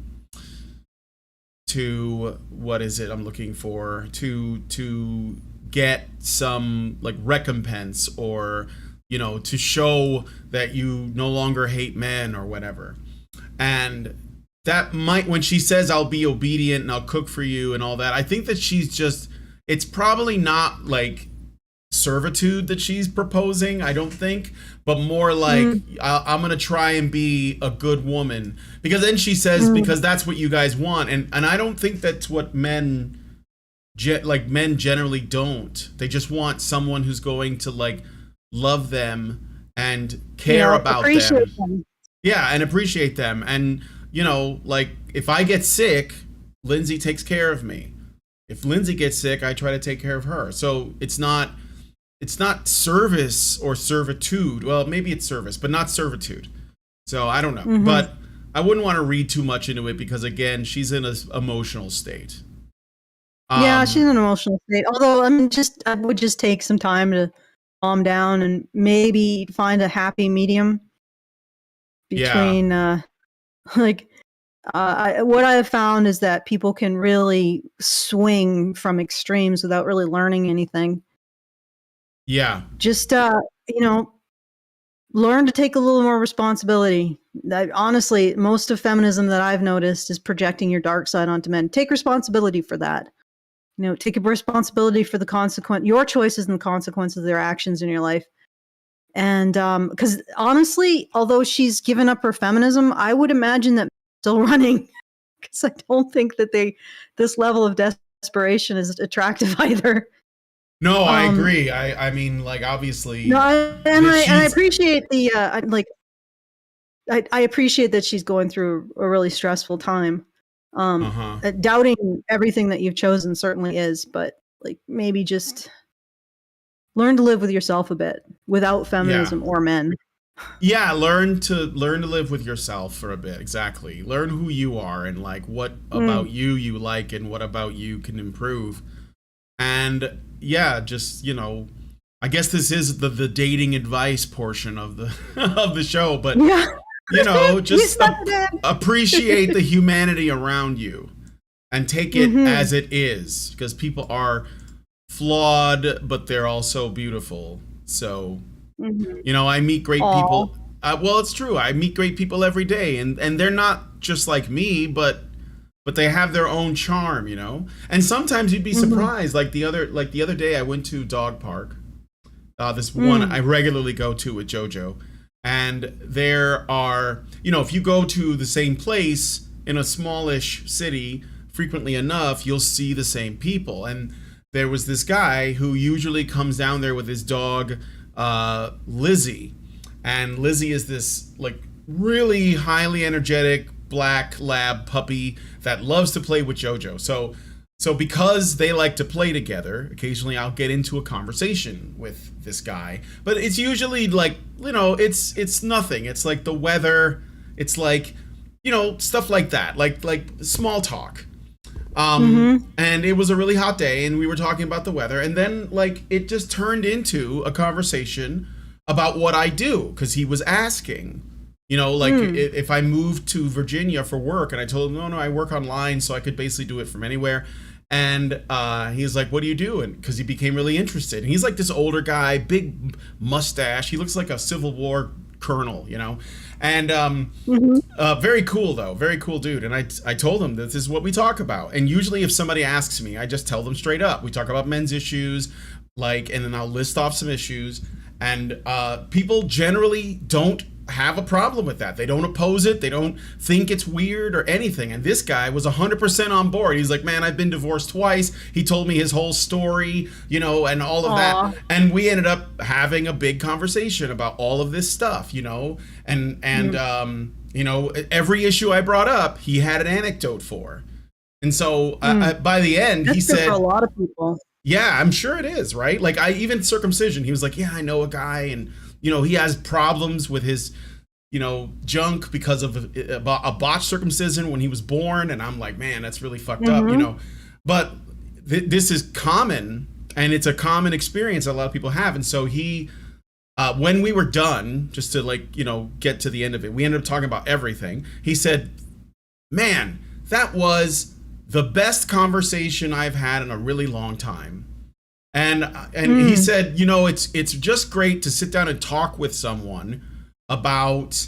to what is it I'm looking for, to get some recompense, or to show that you no longer hate men or whatever. And that might, when she says I'll be obedient and I'll cook for you and all that, I think that it's probably not servitude that she's proposing, I don't think, but more I'm gonna try and be a good woman, because then she says because that's what you guys want, and I don't think that's what men generally don't. They just want someone who's going to love them and care about them. Yeah, and appreciate them. And if I get sick, Lindsay takes care of me. If Lindsay gets sick, I try to take care of her. So it's not service or servitude. Well, maybe it's service, but not servitude. So I don't know. But I wouldn't want to read too much into it, because again, she's in an emotional state. Yeah, she's in an emotional state. Although I would just take some time to calm down and maybe find a happy medium between what I have found is that people can really swing from extremes without really learning anything. Yeah. Just learn to take a little more responsibility. Honestly, most of feminism that I've noticed is projecting your dark side onto men. Take responsibility for that. Take a responsibility for your choices and the consequences of their actions in your life. And because honestly, although she's given up her feminism, I would imagine that still running, because I don't think that this level of desperation is attractive either. No, I agree. I mean, like, obviously, no, I appreciate the I appreciate that she's going through a really stressful time. Doubting everything that you've chosen certainly is, but like maybe just learn to live with yourself a bit without feminism or men. Yeah, learn to live with yourself for a bit. Exactly. Learn who you are and like what about you like and what about you can improve. And yeah, just, I guess this is the dating advice portion of the of the show, but just appreciate the humanity around you and take it as it is, because people are flawed, but they're also beautiful. So, I meet great people. Well, it's true. I meet great people every day, and they're not just like me, but they have their own charm, And sometimes you'd be surprised. Like the other day, I went to dog park. This one I regularly go to with JoJo, and there are, if you go to the same place in a smallish city frequently enough, you'll see the same people. And there was this guy who usually comes down there with his dog, Lizzie. And Lizzie is this like really highly energetic black lab puppy that loves to play with JoJo. So because they like to play together, occasionally I'll get into a conversation with this guy. But it's usually like, it's nothing. It's like the weather. It's like, stuff like that. Like small talk. And it was a really hot day and we were talking about the weather, and then like it just turned into a conversation about what I do, because he was asking, if I moved to Virginia for work, and I told him, no, I work online, so I could basically do it from anywhere. And he's like, what do you do? And because he became really interested. And he's like this older guy, big mustache. He looks like a Civil War colonel, And very cool, though. Very cool dude. And I told him that this is what we talk about. And usually if somebody asks me, I just tell them straight up. We talk about men's issues, and then I'll list off some issues. And people generally don't have a problem with that. They don't oppose it. They don't think it's weird or anything. And this guy was 100% on board. He's like, man, I've been divorced twice. He told me his whole story, and all of that. And we ended up having a big conversation about all of this stuff, and every issue I brought up, he had an anecdote for. And so by the end, That's he said, for a lot of people. Yeah, I'm sure it is, right? Like even circumcision, he was like, yeah, I know a guy, and he has problems with his junk because of a botched circumcision when he was born. And I'm like, man, that's really fucked up, but this is common, and it's a common experience that a lot of people have. And so he when we were done, just to get to the end of it, we ended up talking about everything. He said, man, that was the best conversation I've had in a really long time. And he said, it's just great to sit down and talk with someone about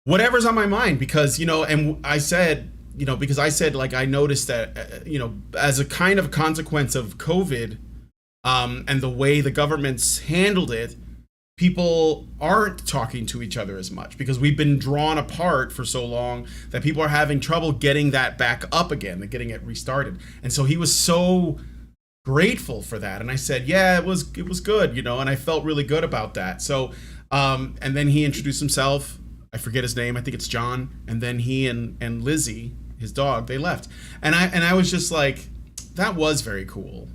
whatever's on my mind, because, and I said, because I said, like, I noticed that, as a kind of consequence of COVID, and the way the government's handled it, people aren't talking to each other as much because we've been drawn apart for so long that people are having trouble getting that back up again and getting it restarted. And so he was so grateful for that. And I said, yeah, it was good, and I felt really good about that. So, and then he introduced himself. I forget his name. I think it's John. And then he and Lizzie, his dog, they left. And I was just like, that was very cool,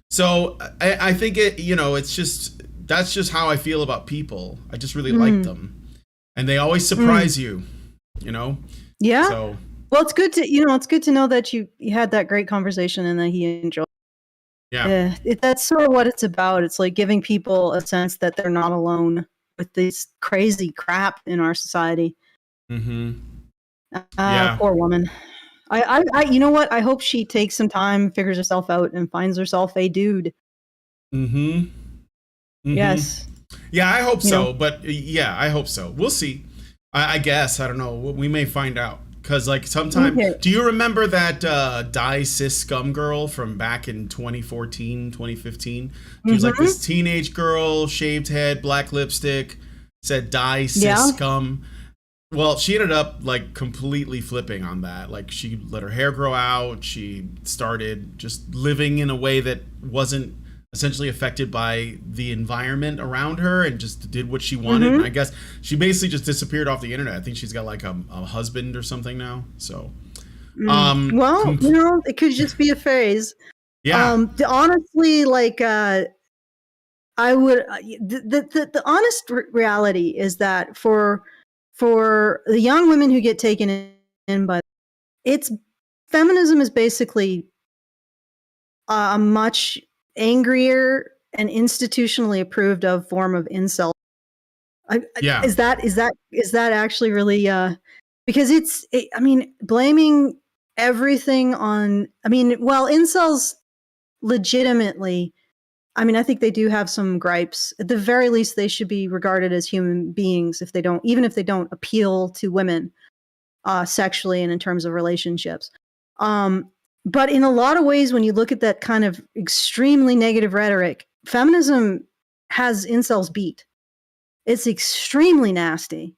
so I think it's just, that's just how I feel about people. I just really like them, and they always surprise you, Yeah. So, well, it's good to know that you had that great conversation and that he enjoyed. Yeah. That's sort of what it's about. It's like giving people a sense that they're not alone with this crazy crap in our society. Yeah. Poor woman. I you know what? I hope she takes some time, figures herself out, and finds herself a dude. Mm-hmm. Yes. Yeah, I hope You so. know. But yeah, I hope so. We'll see. I guess. I don't know. We may find out. Because, like, sometime. Okay. Do you remember that Die Cis Scum girl from back in 2014, 2015? She was like this teenage girl, shaved head, black lipstick, said Die Cis Yeah. Scum. Well, she ended up like completely flipping on that. Like she let her hair grow out. She started just living in a way that wasn't essentially affected by the environment around her and just did what she wanted. And I guess she basically just disappeared off the internet. I think she's got like a husband or something now. So, Well, it could just be a phase. yeah, Honestly, like I would the honest reality is that for the young women who get taken in by it's feminism is basically a much angrier and institutionally approved of form of incel. yeah, Is that actually really because I mean blaming everything on incels legitimately, I mean, I think they do have some gripes. At the very least, they should be regarded as human beings even if they don't appeal to women sexually and in terms of relationships. But in a lot of ways, when you look at that kind of extremely negative rhetoric, feminism has incels beat. It's extremely nasty,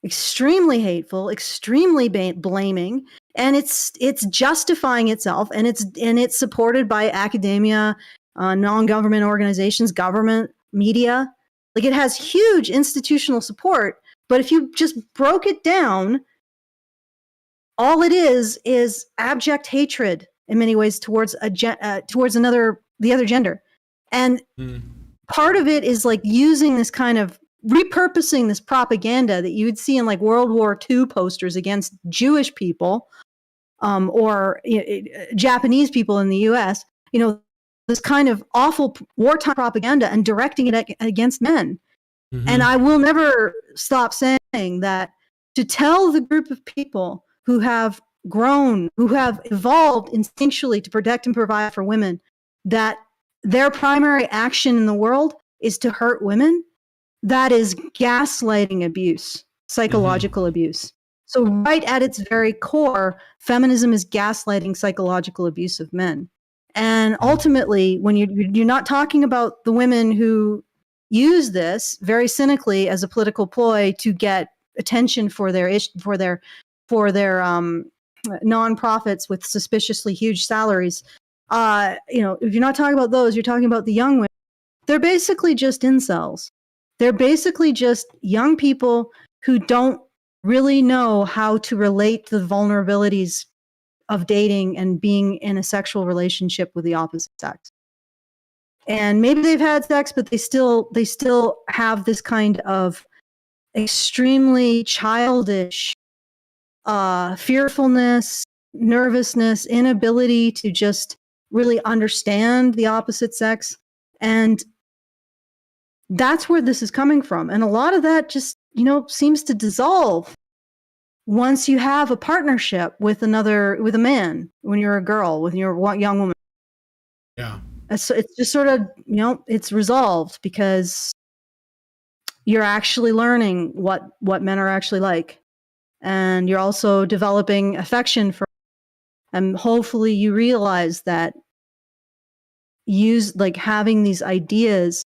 extremely hateful, extremely blaming, and it's justifying itself, and it's supported by academia, non-government organizations, government, media. Like it has huge institutional support, but if you just broke it down, all it is abject hatred in many ways towards the other gender, and part of it is like using this kind of repurposing this propaganda that you would see in like World War II posters against Jewish people or Japanese people in the U.S. This kind of awful wartime propaganda and directing it against men. And I will never stop saying that to tell the group of people who have grown, who have evolved instinctually to protect and provide for women, that their primary action in the world is to hurt women, that is gaslighting abuse, psychological abuse. So right at its very core, feminism is gaslighting psychological abuse of men. And ultimately, when you're not talking about the women who use this very cynically as a political ploy to get attention for their nonprofits with suspiciously huge salaries. If you're not talking about those, you're talking about the young women. They're basically just incels. They're basically just young people who don't really know how to relate to the vulnerabilities of dating and being in a sexual relationship with the opposite sex. And maybe they've had sex, but they still have this kind of extremely childish fearfulness, nervousness, inability to just really understand the opposite sex. And that's where this is coming from. And a lot of that just, seems to dissolve once you have a partnership with a man, when you're a girl, when you're a young woman. yeah. So it's just sort of, it's resolved because you're actually learning what men are actually like. And you're also developing affection for, and hopefully you realize that having these ideas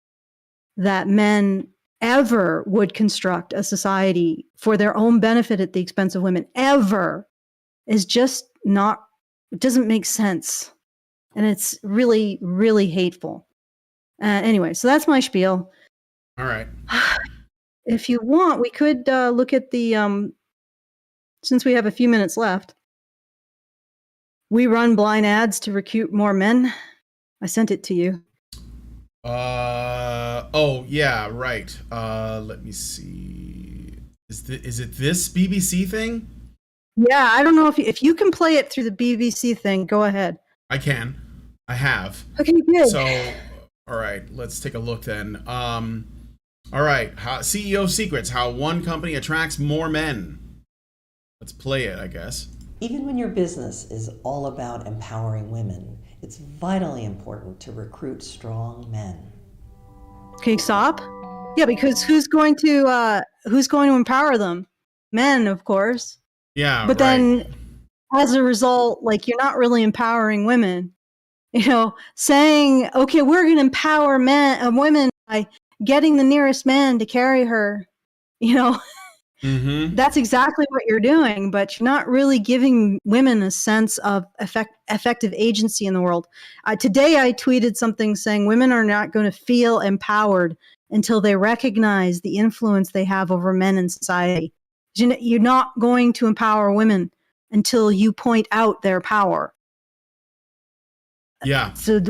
that men ever would construct a society for their own benefit at the expense of women ever is just not, it doesn't make sense. And it's really, really hateful. Anyway, so that's my spiel. All right. If you want, we could look at the, since we have a few minutes left, we run blind ads to recruit more men. I sent it to you. Oh yeah, right. Let me see. Is it this BBC thing? Yeah, I don't know if you can play it through the BBC thing. Go ahead. I can. I have. Okay, good. So, all right, let's take a look then. All right, CEO secrets: how one company attracts more men. Let's play it, I guess. Even when your business is all about empowering women, it's vitally important to recruit strong men. Can you stop? Yeah, because who's going to empower them? Men, of course. Yeah, But right. then as a result, like, you're not really empowering women. You know, saying, okay, we're going to empower women by getting the nearest man to carry her. You know, that's exactly what you're doing, but you're not really giving women a sense of effective agency in the world. Today, I tweeted something saying women are not going to feel empowered until they recognize the influence they have over men in society. You're not going to empower women until you point out their power. Yeah. So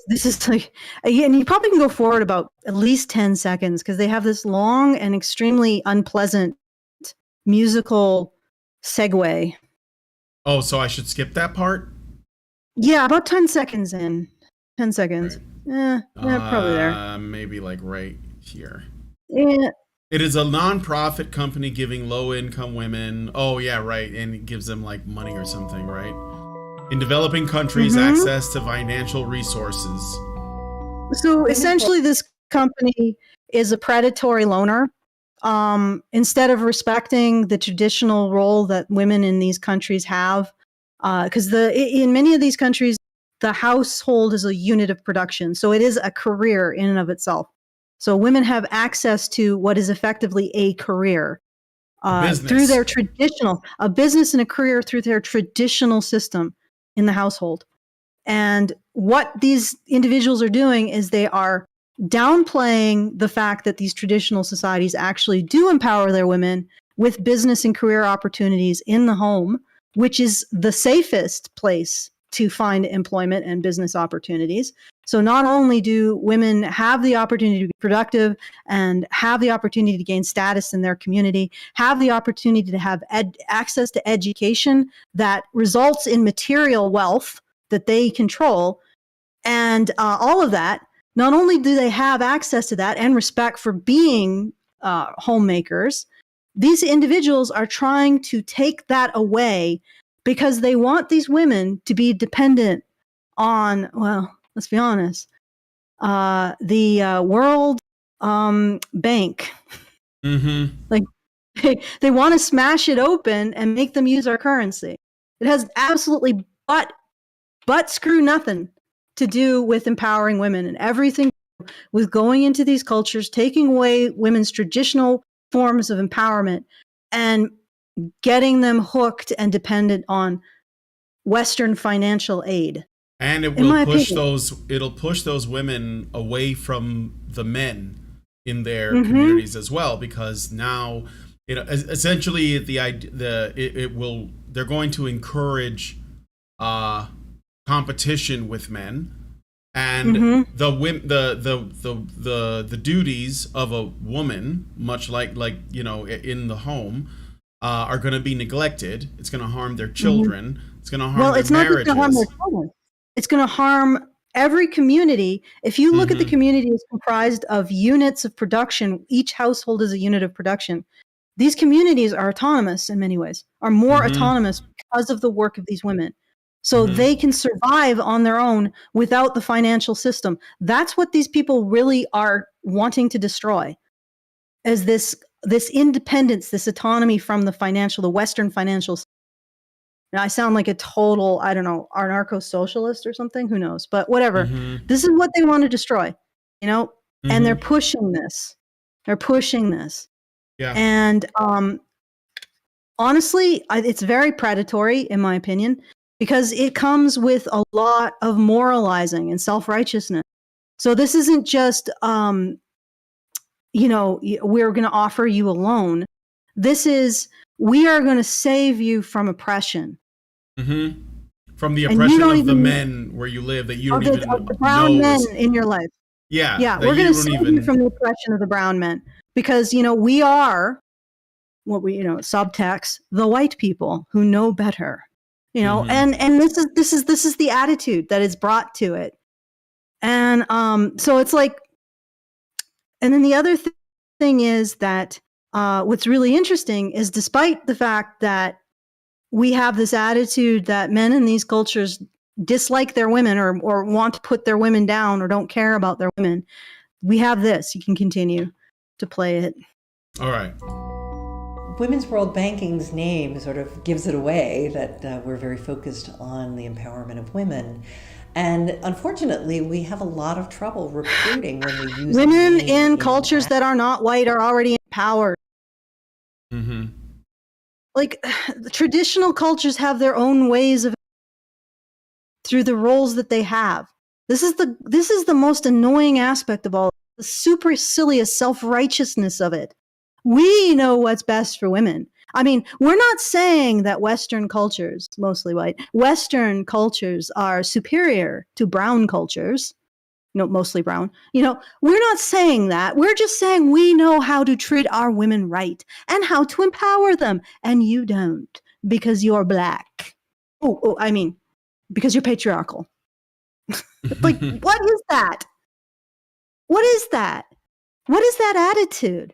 this is like, again, you probably can go forward about at least 10 seconds because they have this long and extremely unpleasant musical segue. Oh, so I should skip that part? Yeah, about 10 seconds in. 10 seconds. Right. Probably there. Maybe like right here. Yeah. It is a non-profit company giving low-income women. Oh yeah, right, and it gives them like money or something, right? In developing countries, access to financial resources. So essentially, this company is a predatory loaner. Instead of respecting the traditional role that women in these countries have, because in many of these countries, the household is a unit of production. So it is a career in and of itself. So women have access to what is effectively a career through their a business and a career through their traditional system in the household. And what these individuals are doing is they are downplaying the fact that these traditional societies actually do empower their women with business and career opportunities in the home, which is the safest place to find employment and business opportunities. So not only do women have the opportunity to be productive and have the opportunity to gain status in their community, have the opportunity to have access to education that results in material wealth that they control, and all of that, not only do they have access to that and respect for being homemakers, these individuals are trying to take that away because they want these women to be dependent on, well, let's be honest, the World Bank. Like, they want to smash it open and make them use our currency. It has absolutely but screw nothing to do with empowering women, and everything with going into these cultures, taking away women's traditional forms of empowerment and getting them hooked and dependent on Western financial aid. And it will it'll push those women away from the men in their communities as well, because now, you know, essentially they're going to encourage competition with men, and the duties of a woman, much like you know, in the home, are going to be neglected. It's going to harm their children. It's going to harm their marriages. Not just going to harm their children. It's going to harm every community. If you look at the community as comprised of units of production, each household is a unit of production. These communities are autonomous in many ways, are more autonomous because of the work of these women. So they can survive on their own without the financial system. That's what these people really are wanting to destroy, is this independence, this autonomy from the Western financial system. Now, I sound like a total, I don't know, anarcho-socialist or something. Who knows? But whatever. This is what they want to destroy, you know? And they're pushing this. Yeah. And honestly, it's very predatory, in my opinion, because it comes with a lot of moralizing and self-righteousness. So this isn't just, you know, we're going to offer you a loan. This is, we are going to save you from oppression. From the oppression of the men where you live that you don't even know. The brown men in your life. Yeah. Yeah, we're going to save you from the oppression of the brown men. Because, you know, we are, subtext, the white people who know better. You know, and this is the attitude that is brought to it. And so it's like, and then the other thing is that what's really interesting is, despite the fact that we have this attitude that men in these cultures dislike their women or want to put their women down or don't care about their women. We have this. You can continue to play it. All right. Women's World Banking's name sort of gives it away that we're very focused on the empowerment of women. And unfortunately, we have a lot of trouble recruiting when we use women in cultures that are not white are already empowered. Mm-hmm. Like, the traditional cultures have their own ways of through the roles that they have. This is the most annoying aspect of all, the supercilious self-righteousness of it. We know what's best for women. I mean, we're not saying that Western cultures, mostly white, Western cultures are superior to brown cultures, mostly brown. We're not saying that. We're just saying we know how to treat our women right and how to empower them. And you don't, because you're black. I mean, because you're patriarchal. Like, what is that? What is that? What is that attitude?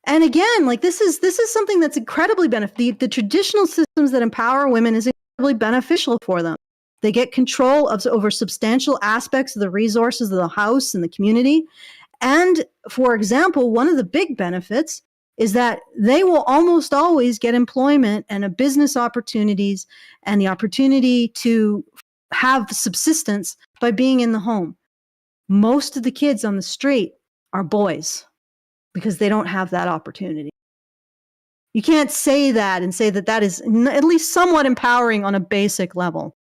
And again, like, this is something that's incredibly beneficial. The traditional systems that empower women is incredibly beneficial for them. They get control over substantial aspects of the resources of the house and the community. And for example, one of the big benefits is that they will almost always get employment and business opportunities and the opportunity to have subsistence by being in the home. Most of the kids on the street are boys because they don't have that opportunity. You can't say that and say that that is at least somewhat empowering on a basic level.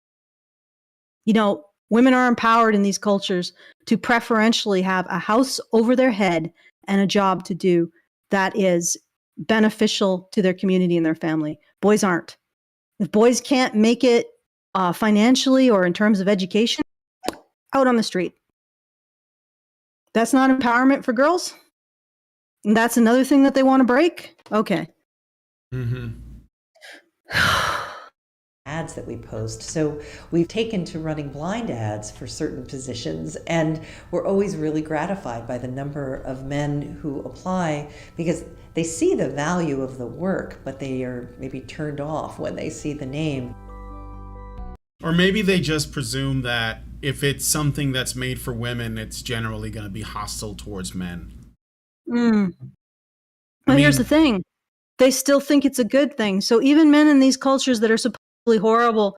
Women are empowered in these cultures to preferentially have a house over their head and a job to do that is beneficial to their community and their family. Boys aren't. If boys can't make it financially or in terms of education, out on the street. That's not empowerment for girls? And that's another thing that they want to break? Okay. Mm-hmm. Ads that we post. So we've taken to running blind ads for certain positions, and we're always really gratified by the number of men who apply because they see the value of the work, but they are maybe turned off when they see the name. Or maybe they just presume that if it's something that's made for women, it's generally going to be hostile towards men. Well, here's the thing. They still think it's a good thing. So even men in these cultures that are supposedly horrible,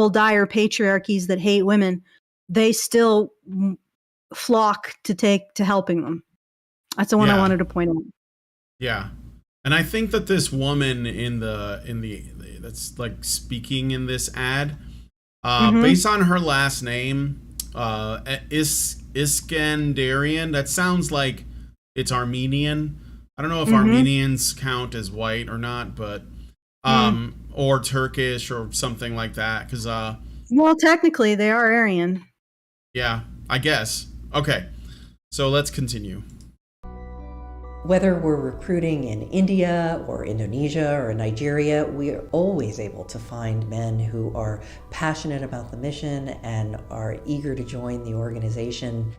dire patriarchies that hate women, they still flock to helping them. That's the one I wanted to point out. Yeah. And I think that this woman in the that's like speaking in this ad, based on her last name, Iskandarian, that sounds like it's Armenian. I don't know if Armenians count as white or not, but or Turkish or something like that. Because well, technically they are Aryan. Yeah, I guess. Okay, so let's continue. Whether we're recruiting in India or Indonesia or Nigeria, we are always able to find men who are passionate about the mission and are eager to join the organization.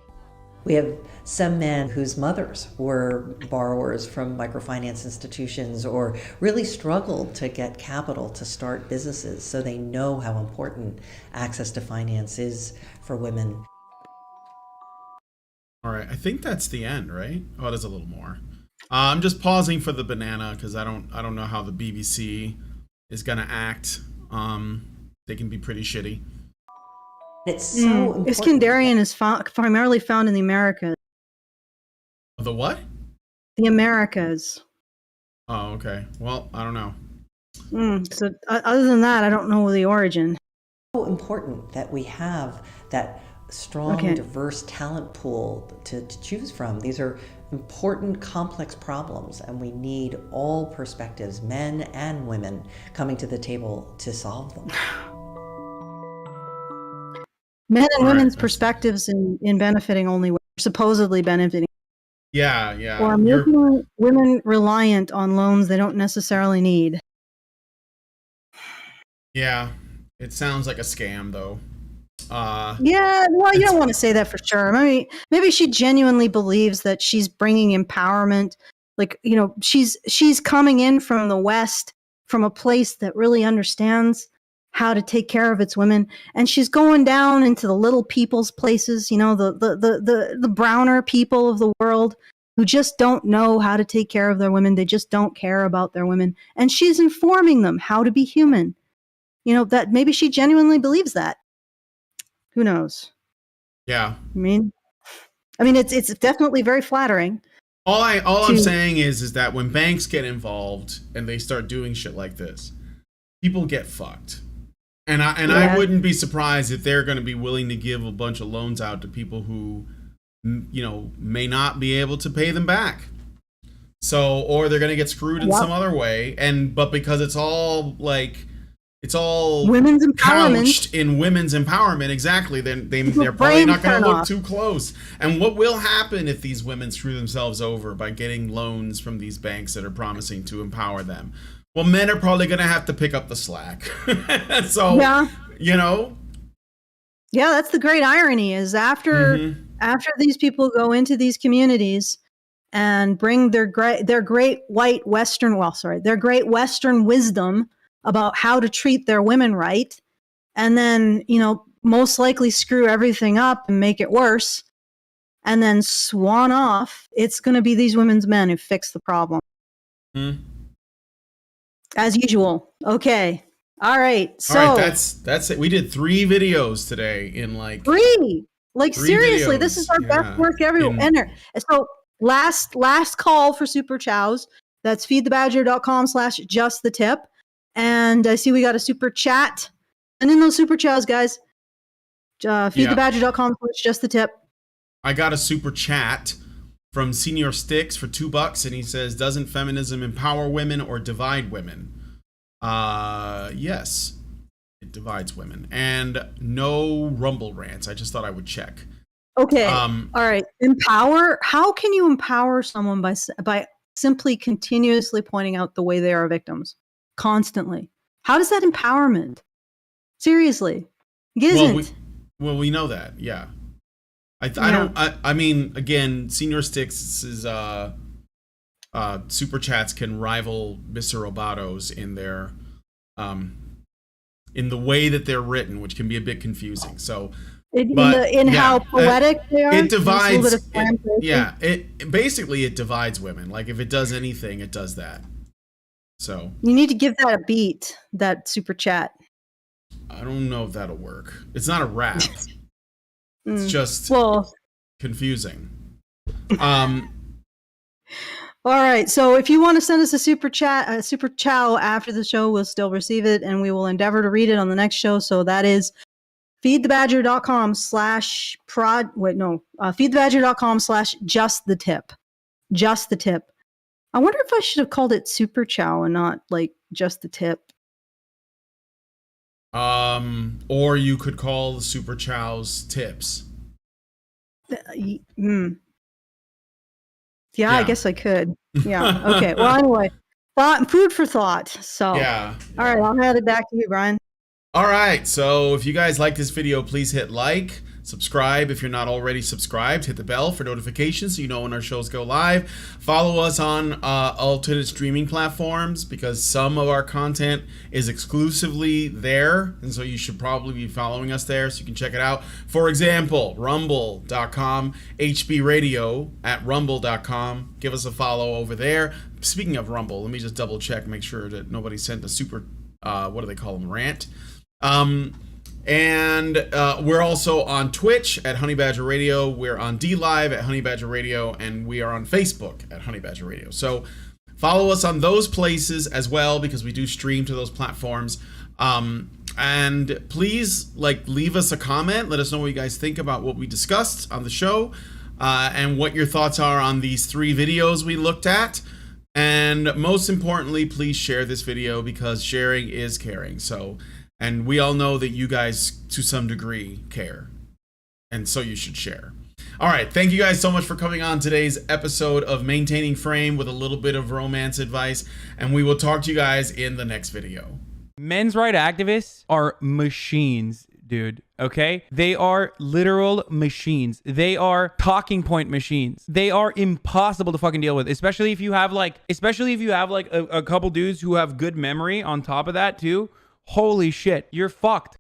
We have some men whose mothers were borrowers from microfinance institutions or really struggled to get capital to start businesses, so they know how important access to finance is for women. All right, I think that's the end, right? Oh, there's a little more. I'm just pausing for the banana because I don't know how the BBC is gonna act. They can be pretty shitty. It's so important. Iskandarian is primarily found in the Americas. The what? The Americas. Oh, okay. Well, I don't know. So other than that, I don't know the origin. It's so important that we have that strong, diverse talent pool to choose from. These are important, complex problems, and we need all perspectives, men and women, coming to the table to solve them. Men and women's perspectives in benefiting only women, supposedly benefiting. Yeah. Or making women reliant on loans they don't necessarily need. Yeah, it sounds like a scam, though. Yeah, well, you don't want to say that for sure. Maybe she genuinely believes that she's bringing empowerment. Like, she's coming in from the West from a place that really understands how to take care of its women. And she's going down into the little people's places, you know, the browner people of the world who just don't know how to take care of their women. They just don't care about their women. And she's informing them how to be human. You know, that maybe she genuinely believes that. Who knows? Yeah. I mean, it's definitely very flattering. All I'm saying is that when banks get involved and they start doing shit like this, people get fucked. And I wouldn't be surprised if they're going to be willing to give a bunch of loans out to people who, you know, may not be able to pay them back. So, or they're going to get screwed in some other way. But because it's all like, it's all women's empowerment, couched in women's empowerment, exactly. Then they're probably not going to look too close. And what will happen if these women screw themselves over by getting loans from these banks that are promising to empower them? Well, men are probably going to have to pick up the slack. So, you know. Yeah, that's the great irony is after these people go into these communities and bring their great Western wisdom about how to treat their women right, and then, you know, most likely screw everything up and make it worse, and then swan off, it's going to be these women's men who fix the problem. As usual. Okay. All right. So all right, that's it. We did 3 videos today in like 3. Like 3 seriously, videos. This is our best work ever. So last call for super chows. That's feedthebadger.com/justthetip. And I see we got a super chat. And in those super chows, guys, feedthebadger.com/justthetip. I got a super chat from Senior Sticks for $2, and he says, "Doesn't feminism empower women or divide women?" Yes, it divides women. And no Rumble rants. I just thought I would check. Okay. All right. Empower. How can you empower someone by simply continuously pointing out the way they are victims? Constantly. How does that empowerment? Seriously. It isn't. Well, we know that. Yeah. I mean, again, Senior Sticks is super chats can rival Mr. Robato's in their in the way that they're written, which can be a bit confusing. So how poetic they are. It divides. It basically divides women. Like if it does anything, it does that. So you need to give that a beat, that super chat. I don't know if that'll work. It's not a rap. It's just confusing. All right. So if you want to send us a super chow after the show, we'll still receive it and we will endeavor to read it on the next show. So that is feedthebadger.com/justthetip. Just the tip. I wonder if I should have called it super chow and not like just the tip. Or you could call the super chows tips. Yeah, I guess I could. Yeah. Okay. Well, anyway, food for thought. So, all right, I'll hand it back to you, Brian. All right. So if you guys like this video, please hit like, subscribe if you're not already subscribed, hit the bell for notifications so you know when our shows go live. Follow us on alternate streaming platforms because some of our content is exclusively there, and so you should probably be following us there so you can check it out. For example, rumble.com, HB Radio at rumble.com. Give us a follow over there. Speaking of Rumble, let me just double check, make sure that nobody sent a super, what do they call them, rant. And we're also on Twitch at Honey Badger Radio. We're on DLive at Honey Badger Radio, and we are on Facebook at Honey Badger Radio. So follow us on those places as well because we do stream to those platforms. And please leave us a comment. Let us know what you guys think about what we discussed on the show and what your thoughts are on these 3 videos we looked at. And most importantly, please share this video because sharing is caring. And we all know that you guys, to some degree, care. And so you should share. All right. Thank you guys so much for coming on today's episode of Maintaining Frame with a little bit of romance advice. And we will talk to you guys in the next video. Men's rights activists are machines, dude. dude. Okay? They are literal machines. They are talking point machines. They are impossible to fucking deal with, especially if you have like a couple dudes who have good memory on top of that too. Holy shit, you're fucked.